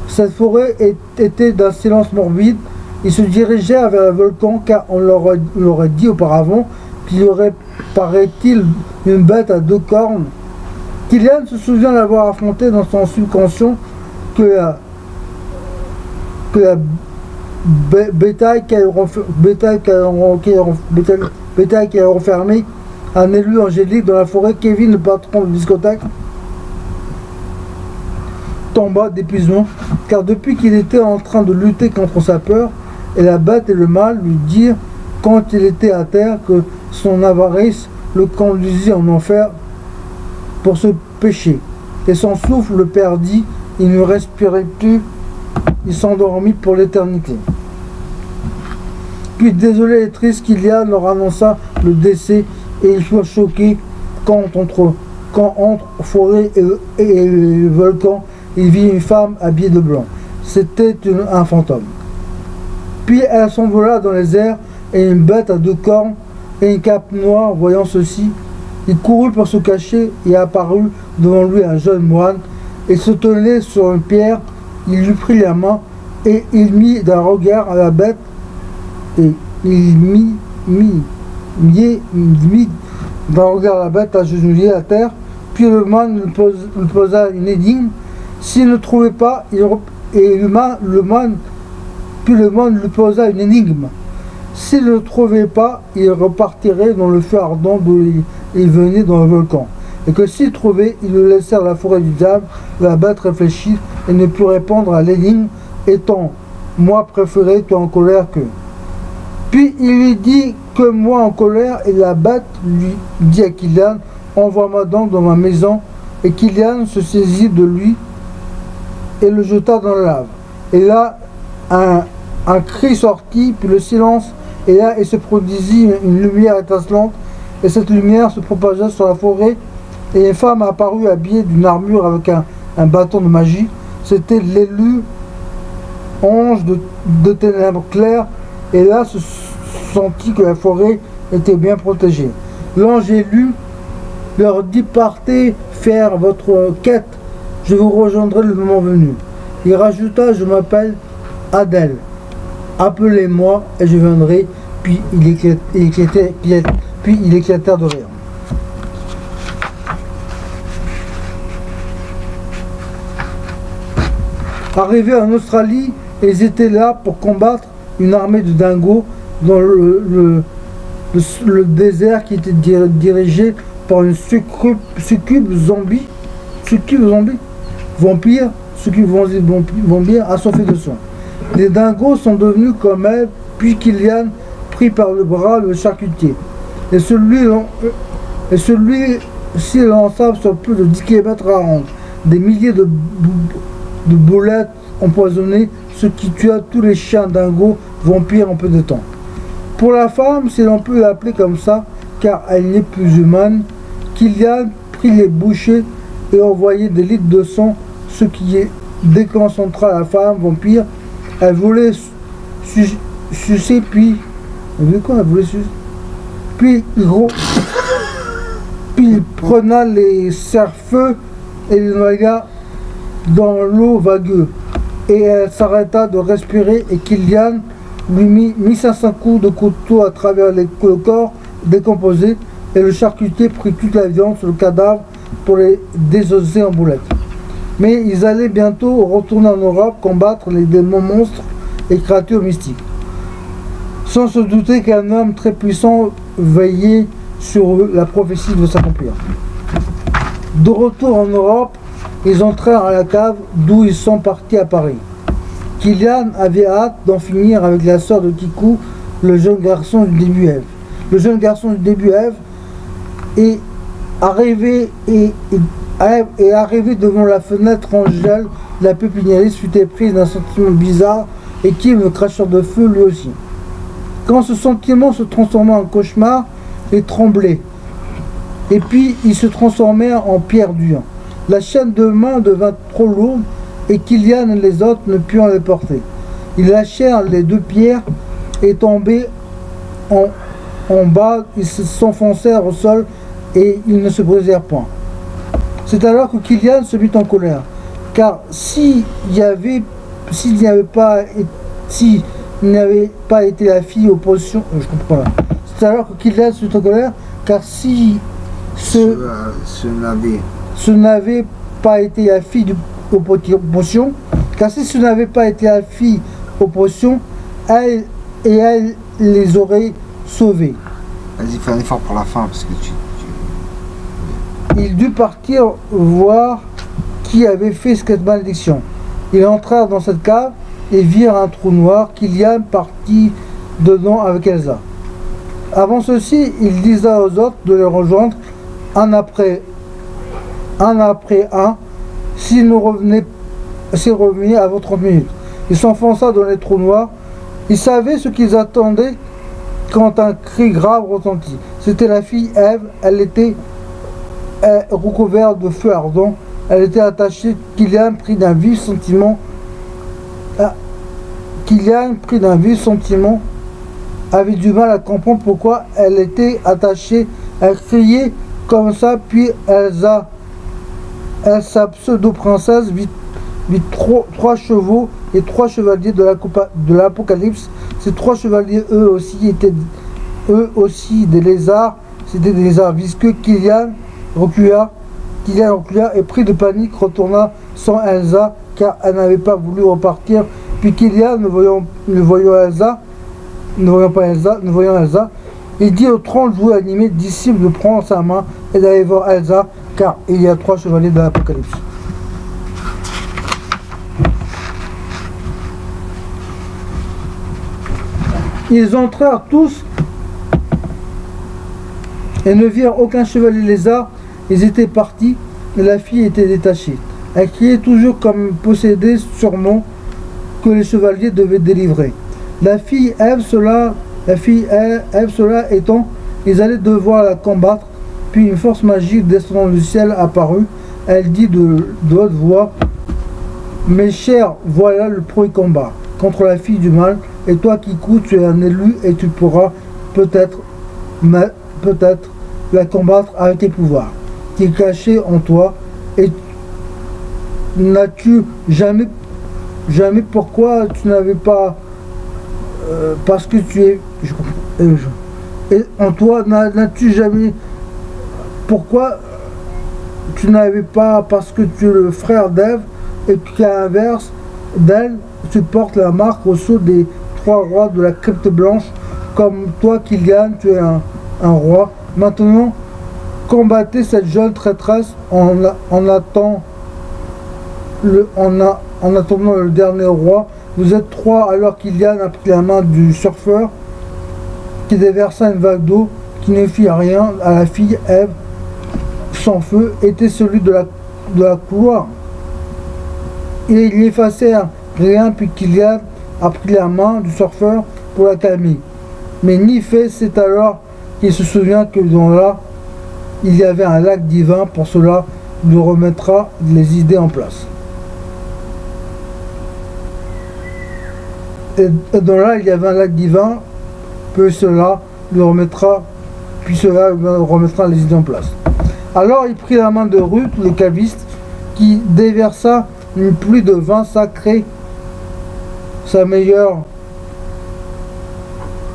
Speaker 2: Cette forêt était d'un silence morbide. Ils se dirigèrent vers le volcan car on leur aurait dit auparavant qu'il y aurait, paraît-il, une bête à 2 cornes. Kylian se souvient d'avoir affronté dans son subconscient que la bétail qui a renfermé un élu angélique dans la forêt. Kevin, le patron de discothèque, tomba d'épuisement, car depuis qu'il était en train de lutter contre sa peur, et la bête et le mal lui dirent, quand il était à terre, que son avarice le conduisit en enfer pour ce péché. Et son souffle le perdit, il ne respirait plus, il s'endormit pour l'éternité. Puis désolé et triste, Kylian leur annonça le décès et ils furent choqués quand entre forêt et le volcan, il vit une femme habillée de blanc. C'était un fantôme. Puis elle s'envola dans les airs et une bête à 2 cornes et une cape noire. Voyant ceci, il courut pour se cacher et apparut devant lui un jeune moine et se tenait sur une pierre. Il lui prit la main et il mit d'un regard à la bête et il mit d'un regard à la bête agenouillée à terre. Puis le moine lui posa une énigme. S'il ne trouvait pas, le moine lui posa une énigme. S'il ne trouvait pas, il repartirait dans le feu ardent d'où il venait dans le volcan. Et que s'il trouvait, il le laissait à la forêt du diable. La bête réfléchit et ne put répondre à l'énigme, étant moi préféré, toi en colère que. Puis il lui dit que moi en colère, et la bête lui dit à Kylian, envoie-moi donc dans ma maison. Et Kylian se saisit de lui et le jeta dans la lave. Et là, un cri sortit, puis le silence, et là, il se produisit une lumière étincelante, et cette lumière se propagea sur la forêt, et une femme apparut habillée d'une armure avec un bâton de magie. C'était l'élu ange de ténèbres claires, et là se sentit que la forêt était bien protégée. L'ange élu leur dit, partez faire votre quête, je vous rejoindrai le moment venu. Il rajouta, je m'appelle Adèle, appelez-moi et je viendrai. Puis ils éclatèrent de rire. Arrivés en Australie, ils étaient là pour combattre une armée de dingos dont le désert qui était dirigé par une succube zombie, vampire, vampire assoiffé de sang. Les dingos sont devenus comme elle, puis Killian prit par le bras le charcutier. Et celui-ci lança sur plus de 10 km à ronde des milliers de boulettes empoisonnées, ce qui tua tous les chiens dingos vampires en peu de temps. Pour la femme, si l'on peut l'appeler comme ça, car elle n'est plus humaine, Killian prit les bouchées et envoyait des litres de sang, ce qui déconcentra la femme vampire. Elle voulait sucer, puis... Elle voulait sucer. Puis il prena les cerfeux et les noya dans l'eau vagueuse. Et elle s'arrêta de respirer et Killian lui mit 500 coups de couteau à travers le corps décomposé et le charcutier prit toute la viande sur le cadavre pour les désosser en boulettes. Mais ils allaient bientôt retourner en Europe combattre les démons monstres et créatures mystiques. Sans se douter qu'un homme très puissant veillait sur eux, la prophétie de s'accomplir. De retour en Europe, ils entrèrent à la cave d'où ils sont partis à Paris. Killian avait hâte d'en finir avec la sœur de Kiku, le jeune garçon du début Ève. Le jeune garçon du début Ève est arrivé devant la fenêtre. Angèle, la pépiniériste, fut éprise d'un sentiment bizarre et Kim, le cracheur de feu, lui aussi. Quand ce sentiment se transforma en cauchemar, il tremblait. Et puis il se transformait en pierre dure. La chaîne de main devint trop lourde et Killian et les autres ne purent les porter. Ils lâchèrent les deux pierres et tombés en bas, ils s'enfoncèrent au sol et ils ne se brisèrent point. C'est alors que Killian se mit en colère, car s'il n'avait pas été la fille aux potions, je comprends pas. C'est alors que Killian se mit en colère, car si ce n'avait pas été la fille aux potions, car si ce n'avait pas été la fille aux potions, elle les aurait sauvés.
Speaker 1: Vas-y, fais un effort pour la fin, parce que
Speaker 2: Il dut partir voir qui avait fait cette malédiction. Ils entrèrent dans cette cave et virent un trou noir. Killian partit dedans avec Elsa. Avant ceci, il disa aux autres de les rejoindre un après un, s'ils revenaient avant 30 minutes. Il s'enfonça dans les trous noirs. Ils savaient ce qu'ils attendaient quand un cri grave retentit. C'était la fille Ève. Elle était recouverte de feu ardent. Elle était attachée. Killian prit d'un vif sentiment. Avait du mal à comprendre pourquoi elle était attachée. Elle criait comme ça, puis Elsa, sa pseudo-princesse, vit trois chevaux et 3 chevaliers de l'Apocalypse. Ces 3 chevaliers, eux aussi des lézards. C'était des lézards visqueux. Killian recula et pris de panique retourna sans Elsa, car elle n'avait pas voulu repartir. Puis Killian, ne voyant pas Elsa, il dit aux 30 joueurs animés disciples de prendre sa main et d'aller voir Elsa, car il y a 3 chevaliers de l'Apocalypse. Ils entrèrent tous et ne virent aucun chevalier lézard. Ils étaient partis et la fille était détachée. Elle criait toujours comme possédée, sûrement que les chevaliers devaient délivrer. La fille Ève, cela étant, ils allaient devoir la combattre. Puis une force magique descendant du ciel apparut. Elle dit de haute voix: mes chers, voilà le premier combat contre la fille du mal. Et toi, Kiku, tu es un élu et tu pourras peut-être la combattre avec tes pouvoirs qui est caché en toi. Et n'as-tu jamais pourquoi tu n'avais pas parce que tu es et en toi n'as-tu jamais pourquoi tu n'avais pas parce que tu es le frère d'Ève et qu'à l'inverse d'elle tu portes la marque au sceau des 3 rois de la crypte blanche. Comme toi, Kylian, tu es un roi. Maintenant, combattez cette jeune traîtresse en attendant le dernier roi. Vous êtes 3, alors Kylian a pris la main du surfeur qui déversa une vague d'eau qui ne fit rien à la fille Ève. Son feu était celui de la couloir. Et il effaçait rien, puis Kylian a pris la main du surfeur pour la calmer. Mais Nifée, c'est alors qu'il se souvient que dans là, il y avait un lac divin, pour cela, il remettra les idées en place. Et dans là, il y avait un lac divin, puis cela lui remettra les idées en place. Alors il prit la main de Ruth, le caviste, qui déversa une pluie de vin sacré, sa meilleure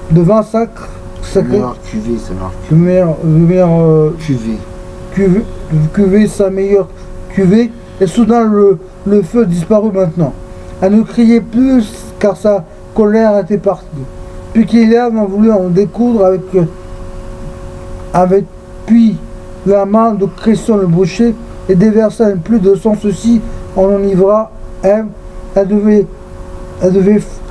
Speaker 2: de vin sacré,
Speaker 1: Meilleure cuvée, c'est marqué.
Speaker 2: Cuvée, sa meilleure cuvée, et soudain le feu disparut maintenant. Elle ne criait plus car sa colère était partie. Puis Kylian en voulut en découdre avec puis la main de Christian le boucher et déversa une pluie de sang. Ceci en enivra Ève. Elle devait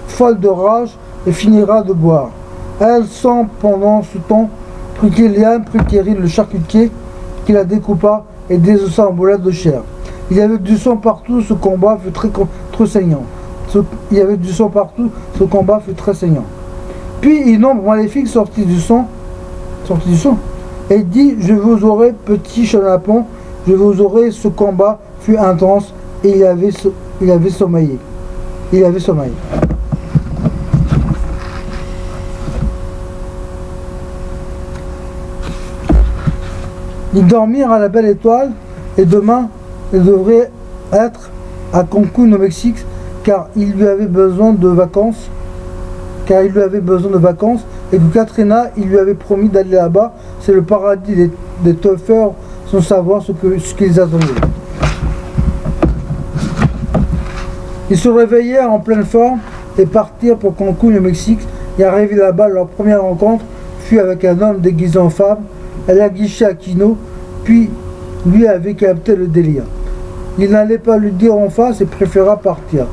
Speaker 2: folle de rage et finira de boire. Elle sent pendant ce temps prit Kylian, prit Thierry le charcutier, qui la découpa et désossa en boulettes de chair. Il y avait du sang partout, ce combat fut très saignant. Puis une ombre maléfique sortit du sang, et dit: je vous aurai, petit chenapan, je vous aurai. Ce combat fut intense, et il avait sommeillé. Ils dormirent à la belle étoile, et demain, ils devraient être à Cancún au Mexique, car il lui avait besoin de vacances, et que Katrina, il lui avait promis d'aller là-bas. C'est le paradis des teufeurs, sans savoir ce qu'ils attendaient. Ils se réveillèrent en pleine forme et partirent pour Cancún au Mexique. Et arrivés là-bas, leur première rencontre fut avec un homme déguisé en femme. Elle aguichait Aquino, puis lui avait capté le délire. Il n'allait pas lui dire en face et préféra partir.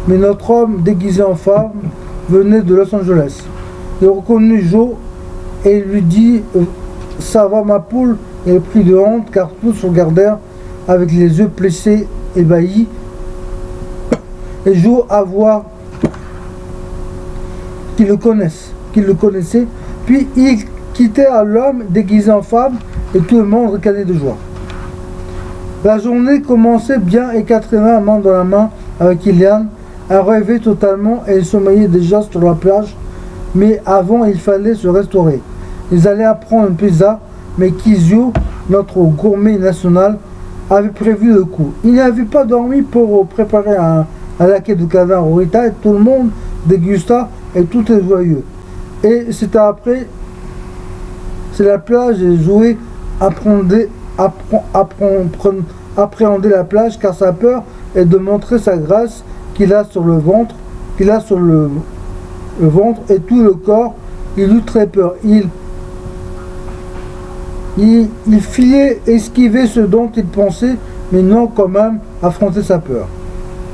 Speaker 2: Mais notre homme déguisé en femme venait de Los Angeles. Il reconnut Joe et lui dit: ça va ma poule? Et il prit de honte car tous se regardèrent avec les yeux plissés, ébahis. Et Joe avoua qu'il le connaissait. Puis il quitta l'homme déguisé en femme et tout le monde ricanait de joie. La journée commençait bien et Katrina, main dans la main avec Kylian, a rêvé totalement et il sommeillait déjà sur la plage. Mais avant, il fallait se restaurer. Ils allaient prendre une pizza, mais Kizio, notre gourmet national, avait prévu le coup. Il n'avait pas dormi pour préparer un laquais de cadavre au Rita et tout le monde dégusta et tout est joyeux. Et c'était après, c'est la plage et jouer, appréhender la plage car sa peur est de montrer sa grâce qu'il a sur le ventre, et tout le corps. Il eut très peur. Il fuyait, esquivait ce dont il pensait, mais non quand même affronter sa peur.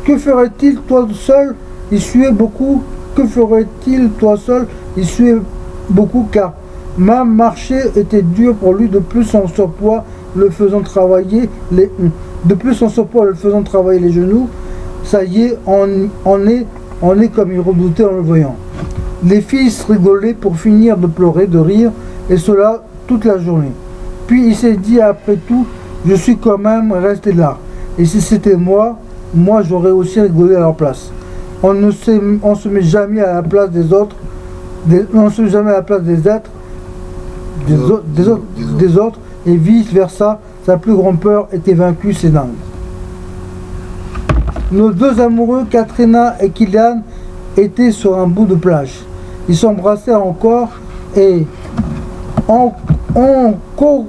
Speaker 2: Que ferait-il toi seul? Il suait beaucoup. Car même marcher était dur pour lui. De plus son surpoids le faisant travailler les genoux. Ça y est, on est comme il redoutait en le voyant. Les filles rigolaient pour finir de pleurer, de rire, et cela toute la journée. Puis il s'est dit: après tout, je suis quand même resté là. Et si c'était moi j'aurais aussi rigolé à leur place. On ne se met jamais à la place des autres, on ne se met jamais à la place des êtres, des autres, et vice versa. Sa plus grande peur était vaincue, c'est dingue. Nos deux amoureux, Katrina et Kylian, étaient sur un bout de plage. Ils s'embrassèrent encore et encore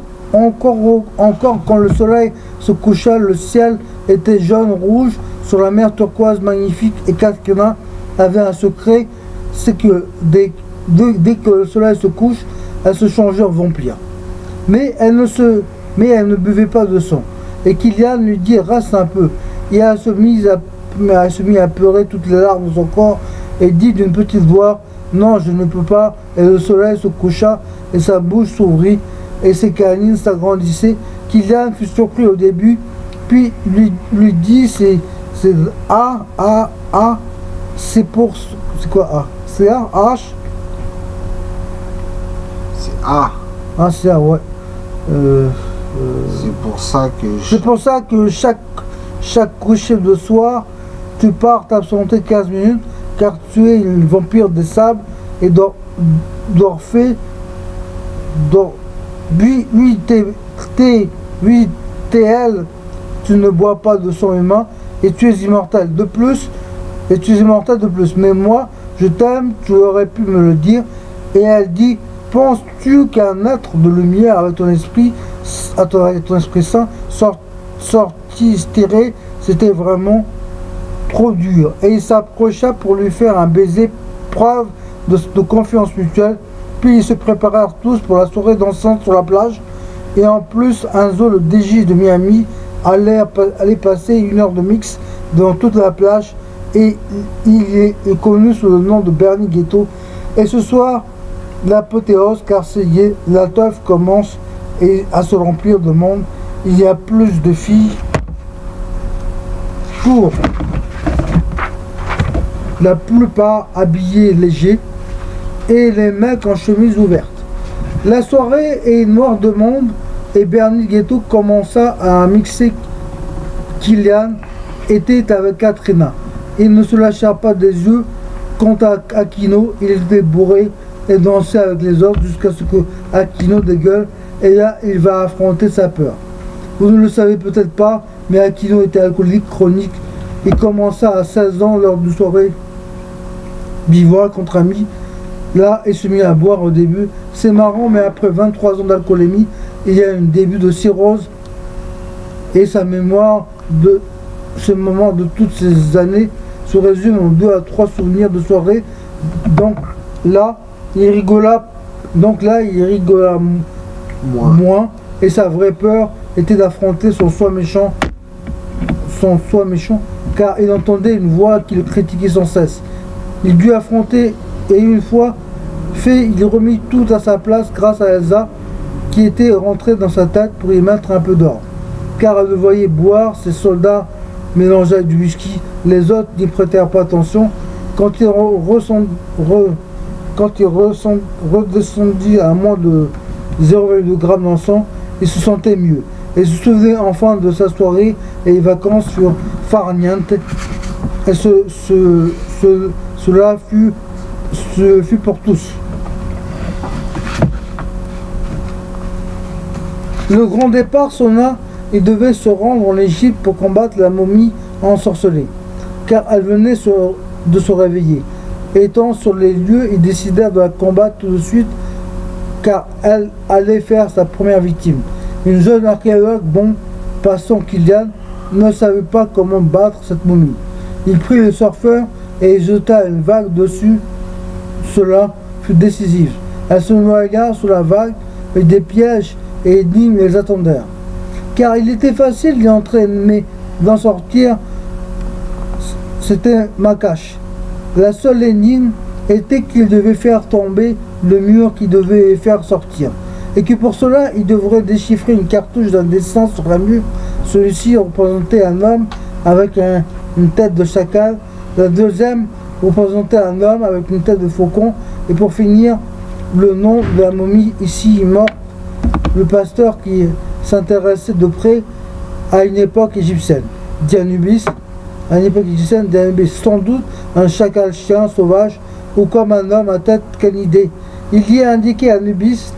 Speaker 2: quand le soleil se coucha, le ciel était jaune-rouge sur la mer turquoise magnifique et Katrina avait un secret, c'est que dès dès que le soleil se couche, elle se changeait en vampire. Mais elle ne buvait pas de sang. Et Killian lui dit reste un peu. Et elle se mit à pleurer toutes les larmes de son corps et dit d'une petite voix non, je ne peux pas. Et le soleil se coucha et sa bouche s'ouvrit et ses canines s'agrandissaient. Killian fut surpris au début, puis lui dit c'est A, c'est pour. C'est quoi A? C'est A, H?
Speaker 1: C'est A.
Speaker 2: Ah, c'est A, ouais.
Speaker 1: C'est pour ça que
Speaker 2: C'est pour ça que chaque coucher de soir, tu pars t'absenter 15 minutes, car tu es une vampire des sables et oui, t'es elle, tu ne bois pas de sang humain et tu es immortel de plus, mais moi, je t'aime, tu aurais pu me le dire. Et elle dit, penses-tu qu'un être de lumière avec ton esprit saint sorti tiré, c'était vraiment trop dur. Et il s'approcha pour lui faire un baiser, preuve de confiance mutuelle. Puis ils se préparèrent tous pour la soirée dansante sur la plage. Et en plus, Enzo, le DJ de Miami, allait passer 1 heure de mix dans toute la plage. Et il est connu sous le nom de Bernie Ghetto. Et ce soir, l'apothéose, car ça y est, la teuf commence à se remplir de monde. Il y a plus de filles pour la plupart habillées léger et les mecs en chemise ouverte. La soirée est noire de monde et Bernie Ghetto commença à mixer. Killian était avec Katrina. Il ne se lâcha pas des yeux. Quant à Aquino, il était bourré et dansait avec les autres jusqu'à ce que Aquino dégueule, et là il va affronter sa peur. Vous ne le savez peut-être pas, mais Aquino était alcoolique chronique. Il commença à 16 ans lors d'une soirée bivouac entre amis. Là, il se mit à boire au début. C'est marrant, mais après 23 ans d'alcoolémie, il y a un début de cirrhose. Et sa mémoire de ce moment de toutes ces années se résume en 2 à 3 souvenirs de soirée. Donc là, il rigola moins. Et sa vraie peur était d'affronter son soi méchant, car il entendait une voix qui le critiquait sans cesse. Il dut affronter, et une fois fait, il remit tout à sa place grâce à Elsa, qui était rentrée dans sa tête pour y mettre un peu d'ordre. Car elle le voyait boire, ses soldats mélangeaient du whisky, les autres n'y prêtèrent pas attention. Quand il redescendit à moins de 0,2 g dans sang, il se sentait mieux. Et se souvenait enfin de sa soirée et les vacances sur Farniente. Et cela fut pour tous. Le grand départ sonna. Il devait se rendre en Égypte pour combattre la momie ensorcelée, car elle venait de se réveiller. Étant sur les lieux, ils décidèrent de la combattre tout de suite, car elle allait faire sa première victime. Une jeune archéologue, bon passant Killian, ne savait pas comment battre cette momie. Il prit le surfeur et jeta une vague dessus. Cela fut décisif. Elle se noya sous la vague, et des pièges et énigmes les attendèrent. Car il était facile d'y entrer, mais d'en sortir, c'était Makash. La seule énigme était qu'il devait faire tomber le mur qui devait les faire sortir, et que pour cela, il devrait déchiffrer une cartouche d'un dessin sur un mur. Celui-ci représentait un homme avec une tête de chacal, la deuxième représentait un homme avec une tête de faucon, et pour finir, le nom de la momie ici morte, le pasteur qui s'intéressait de près à une époque égyptienne, Dianubis, sans doute un chacal chien sauvage ou comme un homme à tête canidée. Il y a indiqué Anubis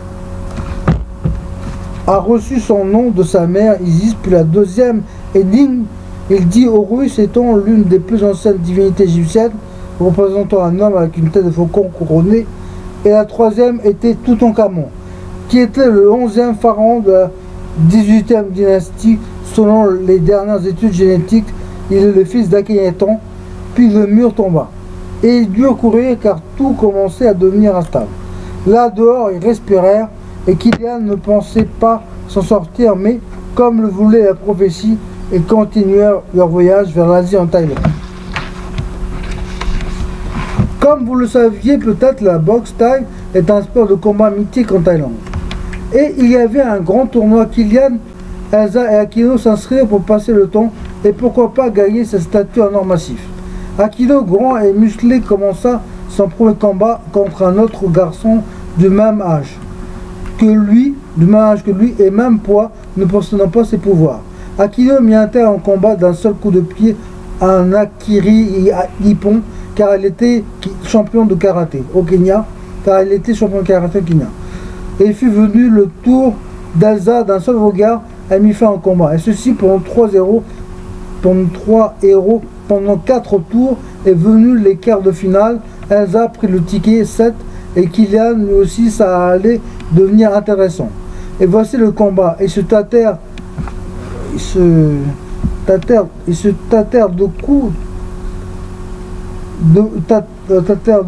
Speaker 2: a reçu son nom de sa mère Isis, puis la deuxième énigme, il dit Horus étant l'une des plus anciennes divinités égyptiennes, représentant un homme avec une tête de faucon couronné, et la troisième était Toutankhamon, qui était le 11e pharaon de la 18e dynastie selon les dernières études génétiques. Il est le fils d'Akhenaton, puis le mur tomba. et ils durent courir car tout commençait à devenir instable. Là dehors, ils respirèrent et Kylian ne pensait pas s'en sortir, mais comme le voulait la prophétie, ils continuèrent leur voyage vers l'Asie en Thaïlande. Comme vous le saviez peut-être, la boxe thaï est un sport de combat mythique en Thaïlande. Et il y avait un grand tournoi. Kylian, Elsa et Aquino s'inscrivirent pour passer le temps et pourquoi pas gagner cette statue en or massif. Aquino, grand et musclé, commença son premier combat contre un autre garçon du même âge que lui et même poids, ne possédant pas ses pouvoirs. Aquino mit un terme au combat d'un seul coup de pied à un Akiri Ippon, car elle était champion de karaté au Kenya, Et fut venu le tour d'Elsa d'un seul regard, elle mit fin au combat. Et ceci pendant 3 héros, pendant 4 tours, est venu les quarts de finale. Elsa prit le ticket 7 et Kylian lui aussi, ça allait devenir intéressant. Et voici le combat. Ils se tâtèrent de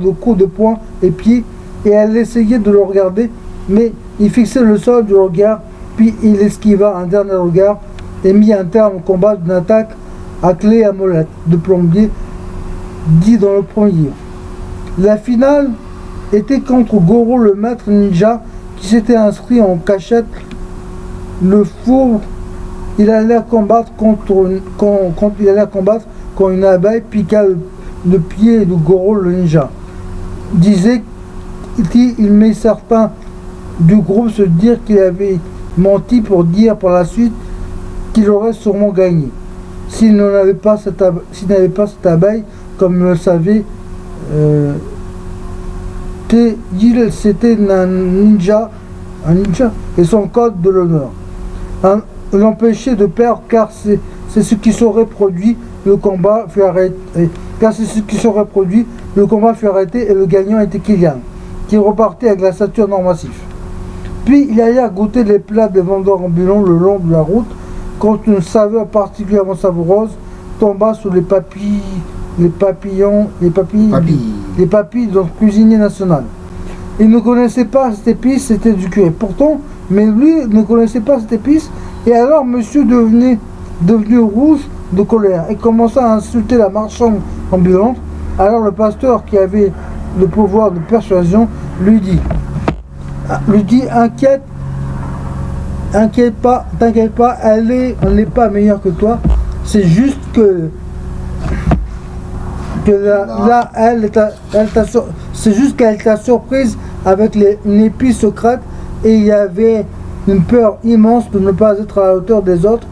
Speaker 2: coups de poing et pieds, et elle essayait de le regarder, mais il fixait le sol du regard, puis il esquiva un dernier regard et mit un terme au combat d'une attaque à clé à molette de plombier, dit dans le premier livre. La finale était contre Goro, le maître ninja, qui s'était inscrit en cachette. Le fourbe, il allait combattre quand une abeille piqua le pied de Goro, le ninja. Disait qu'il met certains du groupe se dire qu'il avait menti pour dire par la suite qu'il aurait sûrement gagné s'il n'avait pas cette abeille, comme le savait c'était un ninja et son code de l'honneur. L'empêcher de perdre car c'est ce qui serait produit, le combat fut arrêté. Et le gagnant était Kylian, qui repartait avec la statue en or massif. Puis il allait goûter les plats des vendeurs ambulants le long de la route, quand une saveur particulièrement savoureuse tomba sous les papilles de notre cuisinier national. Il ne connaissait pas cette épice, c'était du curry. Pourtant, mais lui ne connaissait pas cette épice, et alors monsieur devenu rouge de colère et commença à insulter la marchande ambulante. Alors le pasteur, qui avait le pouvoir de persuasion, lui dit t'inquiète pas, elle n'est pas meilleure que toi, c'est juste c'est juste qu'elle t'a surprise avec une épice secrète, et il y avait une peur immense de ne pas être à la hauteur des autres,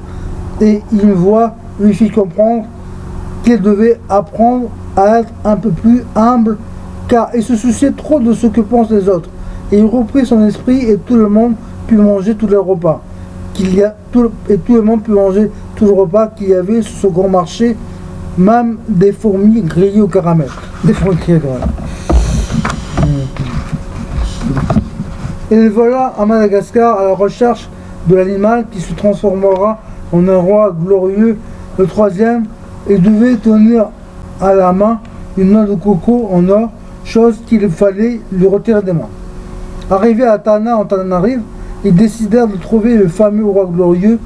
Speaker 2: et une voix lui fit comprendre qu'il devait apprendre à être un peu plus humble, car il se souciait trop de ce que pensent les autres. Et il reprit son esprit, et tout le monde put manger tous les repas qu'il y avait sur ce grand marché, même des fourmis grillées au caramel. Et voilà à Madagascar à la recherche de l'animal qui se transformera en un roi glorieux. Le troisième, il devait tenir à la main une noix de coco en or, chose qu'il fallait lui retirer des mains. Arrivé à Tana, en Tananarive, ils décidèrent de trouver le fameux roi glorieux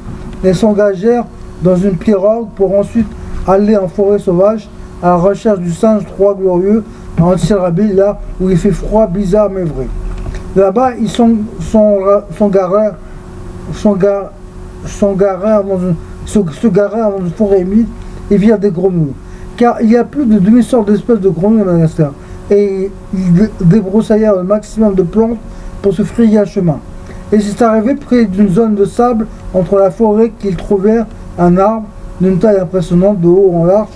Speaker 2: et s'engagèrent dans une pirogue pour ensuite aller en forêt sauvage à la recherche du singe roi glorieux en Antsirabi, là où il fait froid, bizarre mais vrai. Là-bas, ils se garèrent dans une forêt humide et virent des grenouilles. Car il y a plus de 2000 sortes d'espèces de grenouilles à Madagascar. Et ils débroussaillèrent le maximum de plantes pour se frayer un chemin. Et c'est arrivé près d'une zone de sable entre la forêt qu'ils trouvèrent un arbre d'une taille impressionnante de haut en large.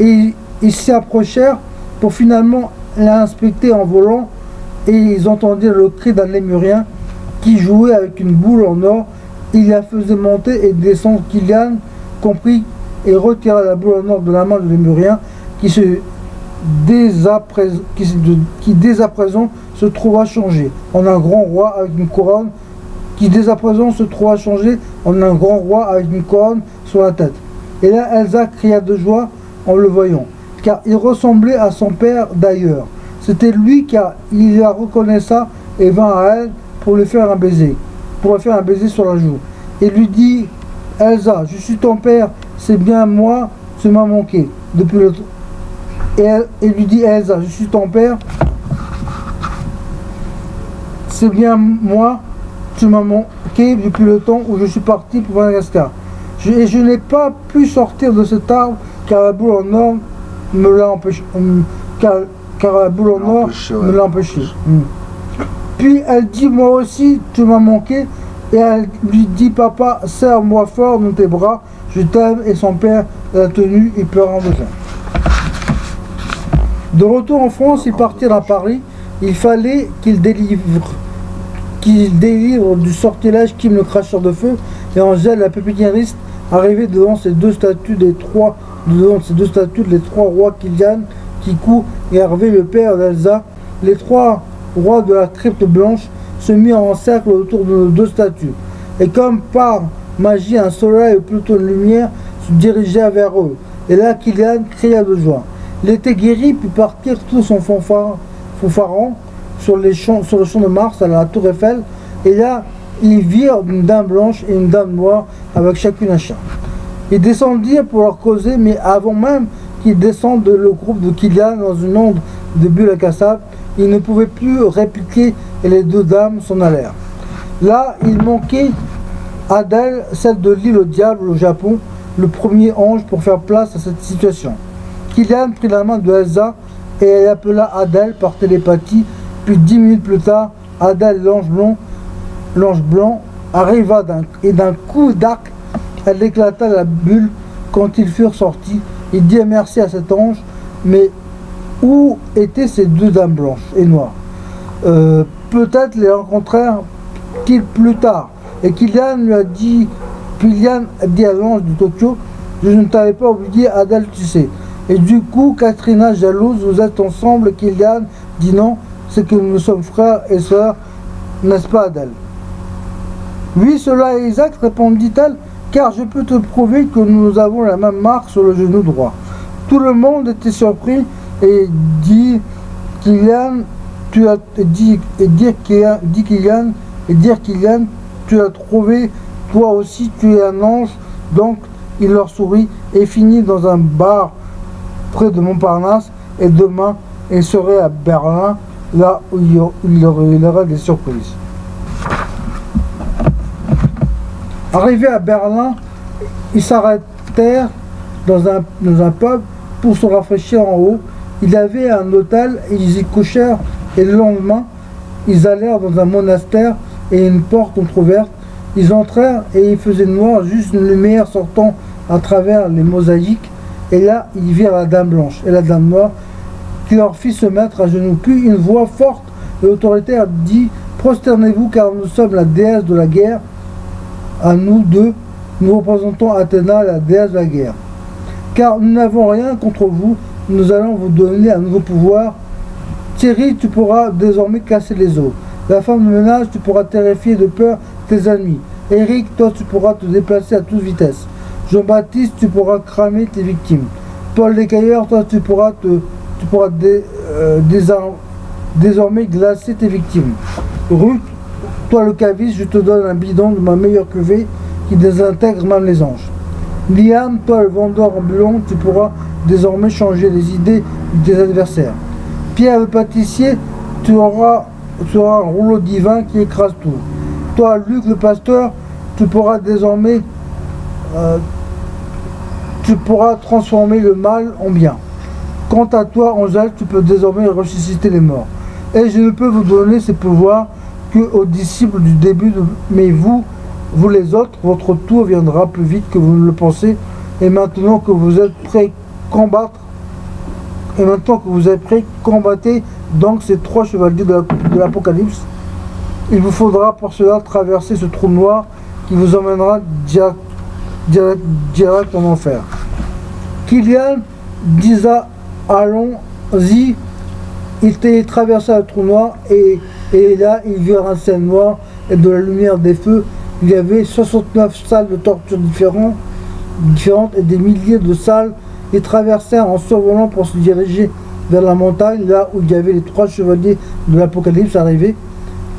Speaker 2: Et ils s'y approchèrent pour finalement l'inspecter en volant, et ils entendirent le cri d'un lémurien qui jouait avec une boule en or. Il la faisait monter et descendre. Kylian comprit et retira la boule en or de la main du lémurien qui dès à présent se trouva changé en un grand roi avec une couronne sur la tête. Et là Elsa cria de joie en le voyant. car il ressemblait à son père d'ailleurs. C'était lui car il la reconnaissa et vint à elle pour lui faire un baiser, sur la joue. Et lui dit, Elsa, je suis ton père, c'est bien moi, tu m'as manqué. Et lui dit, Elsa, je suis ton père, c'est bien moi, tu m'as manqué depuis le temps où je suis parti pour Madagascar. Et je n'ai pas pu sortir de cet arbre car la boule en or me l'a empêché. Car la boule en or me l'a empêché. Puis elle dit, moi aussi, tu m'as manqué. Et elle lui dit, papa, serre-moi fort dans tes bras, je t'aime. Et son père l'a tenu et pleura de faim. De retour en France, ils partirent à Paris. Il fallait qu'il délivre du sortilège Kim le cracheur de feu et Angèle la pépiniériste, arrivés devant ces deux statues les trois rois Kilian, Kikou et Hervé le père d'Elsa. Les trois rois de la crypte blanche se mirent en cercle autour de nos deux statues. Et comme par magie, un soleil ou plutôt une lumière se dirigeait vers eux. Et là, Kilian cria de joie. Il était guéri, puis partir tout son fanfaron sur le champ de Mars à la tour Eiffel. Et là, ils virent une dame blanche et une dame noire avec chacune un chat. Ils descendirent pour leur causer, mais avant même qu'ils descendent le groupe de Kilian dans une onde de bulles à cassave, ils ne pouvaient plus répliquer et les deux dames s'en allèrent. Là, il manquait Adèle, celle de l'île au diable au Japon, le premier ange pour faire place à cette situation. Kilian prit la main de Elsa et elle appela Adèle par télépathie, puis 10 minutes plus tard, Adèle, l'ange blanc, arriva d'un coup d'arc, elle éclata la bulle quand ils furent sortis. Ils dirent merci à cet ange, mais où étaient ces deux dames blanches et noires? Peut-être les rencontrèrent-ils plus tard. Et Kilian dit à l'ange de Tokyo, je ne t'avais pas oublié, Adèle, tu sais. Et du coup, Katrina, jalouse, vous êtes ensemble. Kilian dit non, c'est que nous sommes frères et sœurs, n'est-ce pas, Adèle? Oui, cela est exact, répondit-elle, car je peux te prouver que nous avons la même marque sur le genou droit. Tout le monde était surpris et dit Kilian, tu as trouvé, toi aussi tu es un ange. Donc il leur sourit et finit dans un bar près de Montparnasse, et demain il serait à Berlin, là où il y aurait des surprises. Arrivés à Berlin, ils s'arrêtèrent dans un pub pour se rafraîchir en haut. Il y avait un hôtel et ils y couchèrent, et le lendemain, ils allèrent dans un monastère et une porte entrouverte. Ils entrèrent et il faisait noir, juste une lumière sortant à travers les mosaïques. Et là, ils virent la dame blanche et la dame noire qui leur fit se mettre à genoux. Puis une voix forte et autoritaire dit « Prosternez-vous car nous sommes la déesse de la guerre. À nous deux, nous représentons Athéna, la déesse de la guerre. Car nous n'avons rien contre vous, nous allons vous donner un nouveau pouvoir. Thierry, tu pourras désormais casser les os. La femme de ménage, tu pourras terrifier de peur tes ennemis. Eric, toi, tu pourras te déplacer à toute vitesse. Jean-Baptiste, tu pourras cramer tes victimes. Paul Descailleurs, toi, tu pourras désormais glacer tes victimes. Ruth, toi, le caviste, je te donne un bidon de ma meilleure cuvée qui désintègre même les anges. Liam, toi, le vendeur ambulant, tu pourras désormais changer les idées des adversaires. Pierre, le pâtissier, tu auras un rouleau divin qui écrase tout. Toi, Luc, le pasteur, tu pourras désormais transformer le mal en bien. Quant à toi, Angèle, tu peux désormais ressusciter les morts. Et je ne peux vous donner ces pouvoirs qu'aux disciples du début, mais vous les autres, votre tour viendra plus vite que vous ne le pensez. Et maintenant que vous êtes prêts combattez donc ces trois chevaliers de l'Apocalypse. Il vous faudra pour cela traverser ce trou noir qui vous emmènera direct en enfer. Kilian disa allons-y. Il traversa le trou noir et là il vit un ciel noir et de la lumière des feux. Il y avait 69 salles de torture différentes et des milliers de salles Ils traversèrent en survolant pour se diriger vers la montagne, là où il y avait les 3 chevaliers de l'Apocalypse arrivés.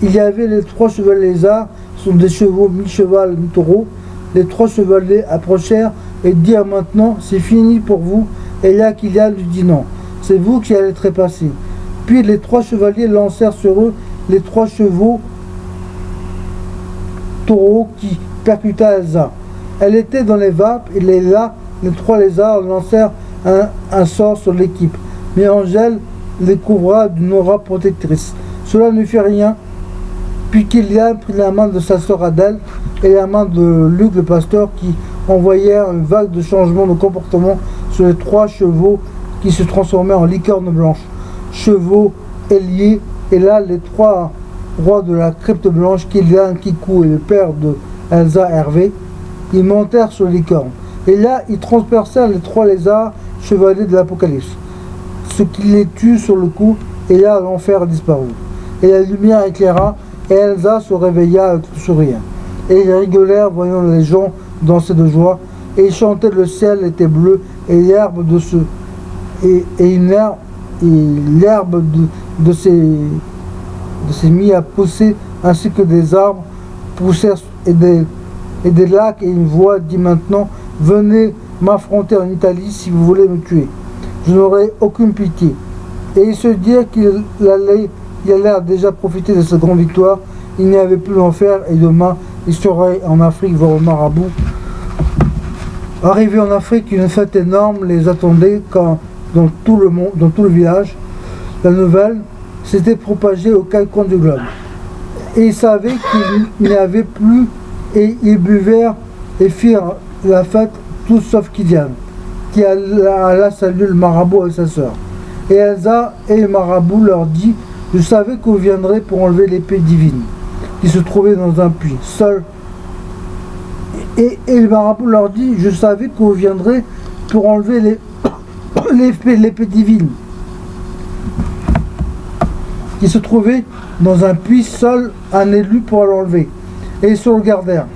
Speaker 2: Il y avait les 3 chevaliers lézards, ce sont des chevaux mi-cheval, mi-taureau. Les 3 chevaliers approchèrent et dirent maintenant, c'est fini pour vous. Et là Kilian lui dit non, c'est vous qui allez trépasser. Puis les 3 chevaliers lancèrent sur eux les 3 chevaux taureaux qui percuta Elsa. Elle était dans les vapes et les 3 lézards lancèrent un sort sur l'équipe. Mais Angèle les couvra d'une aura protectrice. Cela ne fit rien. Puis Kilian prit la main de sa sœur Adèle et la main de Luc le pasteur qui envoyèrent une vague de changements de comportement sur les 3 chevaux qui se transformèrent en licornes blanches. Chevaux ailiers, et là les 3 rois de la crypte blanche, Kilian, Kikou et le père de Elsa, Hervé, ils montèrent sur les licornes. Et là ils transpercèrent les 3 lézards chevaliers de l'Apocalypse, ce qui les tue sur le coup, et là l'enfer disparut. Et la lumière éclaira, et Elsa se réveilla avec le sourire. Et ils rigolèrent voyant les gens danser de joie, et ils chantaient le ciel était bleu, et l'herbe de ce l'herbe de ces mis à pousser, ainsi que des arbres poussèrent et des lacs, et une voix dit maintenant, venez m'affronter en Italie si vous voulez me tuer. Je n'aurai aucune pitié. Et ils se dirent qu'il allait déjà profiter de cette grande victoire. Il n'y avait plus l'enfer, et demain il serait en Afrique voir le marabout. Arrivés en Afrique, une fête énorme les attendait quand, dans tout le village. La nouvelle s'était propagée aux 4 coins du globe. Et ils savaient qu'il n'y avait plus, et ils buvèrent et firent la fête, tous sauf Kilian, qui alla saluer le marabout et sa sœur. Et Elsa et le marabout leur dit, je savais que vous viendrez pour enlever l'épée divine, qui se trouvait dans un puits, seul. Et le marabout leur dit, je savais que vous viendrez pour enlever l'épée divine, qui se trouvait dans un puits, seul un élu pour l'enlever. Et ils se regardèrent.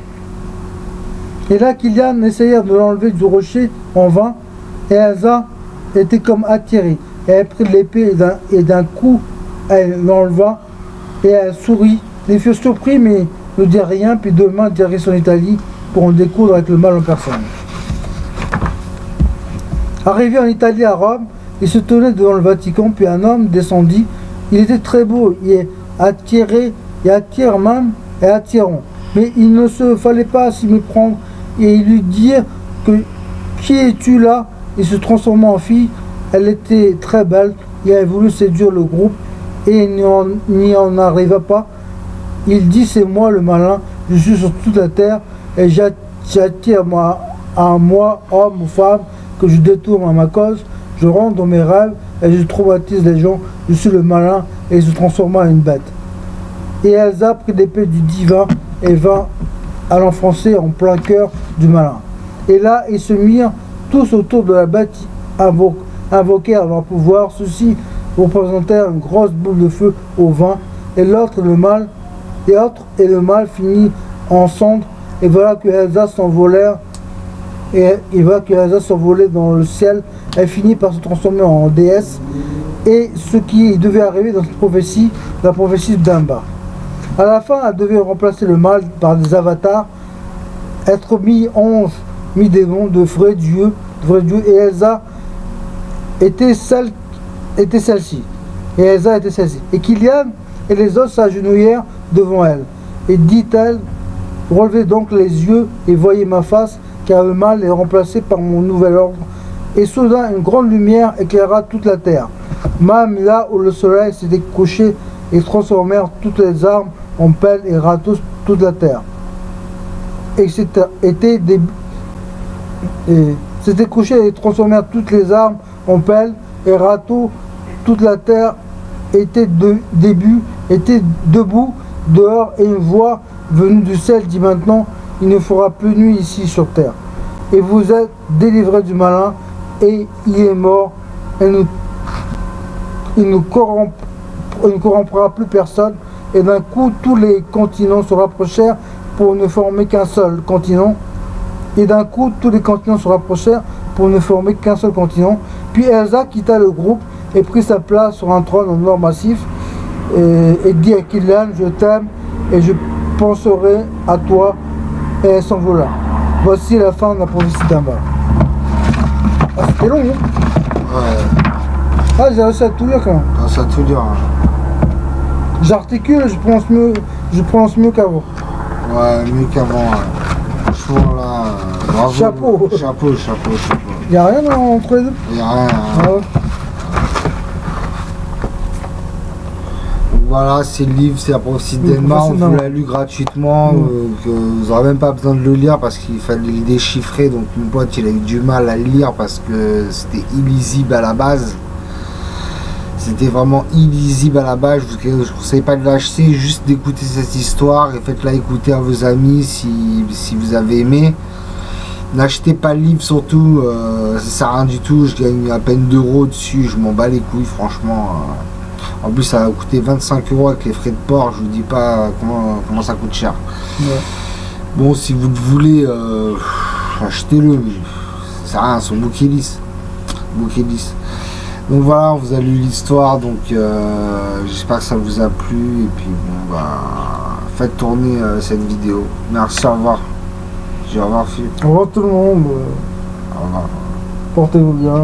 Speaker 2: Et là, Kilian essayait de l'enlever du rocher en vain, et Elsa était comme attirée. Et elle prit l'épée et d'un coup, elle l'enleva, et elle sourit. Les furent surpris, mais ne dirent rien, puis demain direction l'Italie pour en découdre avec le mal en personne. Arrivé en Italie à Rome, il se tenait devant le Vatican, puis un homme descendit. Il était très beau, et attirant, mais il ne se fallait pas s'y méprendre, et il lui dirent que qui es-tu là? Il se transforma en fille. Elle était très belle, il avait voulu séduire le groupe, et il n'y en arriva pas. Il dit, c'est moi le malin, je suis sur toute la terre, et j'attire à moi, homme ou femme, que je détourne à ma cause, je rentre dans mes rêves, et je traumatise les gens, je suis le malin, et il se transforma en une bête. Et Elsa prit l'épée du divin, et vint à l'enfoncer en plein cœur du malin. Et là, ils se mirent tous autour de la bête, invoquèrent leur pouvoir, ceux-ci représentèrent une grosse boule de feu au vin, et l'autre et le mal finit en cendres, et voilà que Elsa s'envolait dans le ciel. Elle finit par se transformer en déesse, et ce qui devait arriver dans cette prophétie, la prophétie d'Amba. À la fin, elle devait remplacer le mal par des avatars, être mi-ange, mi-démon, de vrais dieux, et Elsa était celle-ci. Et Kilian et les autres s'agenouillèrent devant elle. Et dit-elle, relevez donc les yeux et voyez ma face, car le mal est remplacé par mon nouvel ordre. Et soudain, une grande lumière éclaira toute la terre. Même là où le soleil s'était couché, et transformèrent toutes les armes en pelles et râteaux toute la terre. Et s'était couché et transformèrent toutes les armes en pelles et râteaux toute la terre était debout dehors, et une voix venue du ciel dit maintenant, il ne fera plus nuit ici sur terre. Et vous êtes délivrés du malin, et il est mort, et il ne corrompra plus personne. Et d'un coup, tous les continents se rapprochèrent pour ne former qu'un seul continent. Et d'un coup, tous les continents se rapprochèrent pour ne former qu'un seul continent. Puis Elsa quitta le groupe et prit sa place sur un trône en or massif et dit à Killian, je t'aime et je penserai à toi, et elle s'envola. Voici la fin de la prophétie d'Amba. Ah, c'était long, hein?
Speaker 1: Ouais,
Speaker 2: Ah, j'ai réussi à tout lire quand même.
Speaker 1: ah, ça tout dire. Hein.
Speaker 2: J'articule, je prononce mieux qu'avant.
Speaker 1: Ouais, mieux qu'avant. Ouais. Franchement, là, bravo.
Speaker 2: Chapeau.
Speaker 1: Chapeau, chapeau, chapeau.
Speaker 2: Y'a rien entre les deux?
Speaker 1: Y a rien. Hein.
Speaker 2: Ah ouais.
Speaker 1: Voilà, c'est le livre, c'est la prophétie
Speaker 2: Oui,
Speaker 1: d'Enma. On
Speaker 2: prophétie
Speaker 1: vous l'a lu gratuitement. Que vous n'aurez même pas besoin de le lire parce qu'il fallait le déchiffrer. Donc, mon pote, il a eu du mal à le lire parce que c'était illisible à la base. C'était vraiment illisible à la base. Je ne conseille pas de l'acheter, juste d'écouter cette histoire et faites-la écouter à vos amis si vous avez aimé. N'achetez pas le livre surtout, ça sert à rien du tout. Je gagne à peine 2 € dessus, je m'en bats les couilles, franchement. En plus, ça a coûté 25 € avec les frais de port. Je vous dis pas comment ça coûte cher.
Speaker 2: Ouais.
Speaker 1: Bon, si vous le voulez, achetez-le. Ça sert à rien, son bouquet lisse. Donc voilà, on vous a lu l'histoire. Donc j'espère que ça vous a plu. Et puis bon, bah, faites tourner cette vidéo. Merci, au revoir. Au revoir, Philippe.
Speaker 2: Au revoir tout le monde.
Speaker 1: Au revoir.
Speaker 2: Portez-vous bien.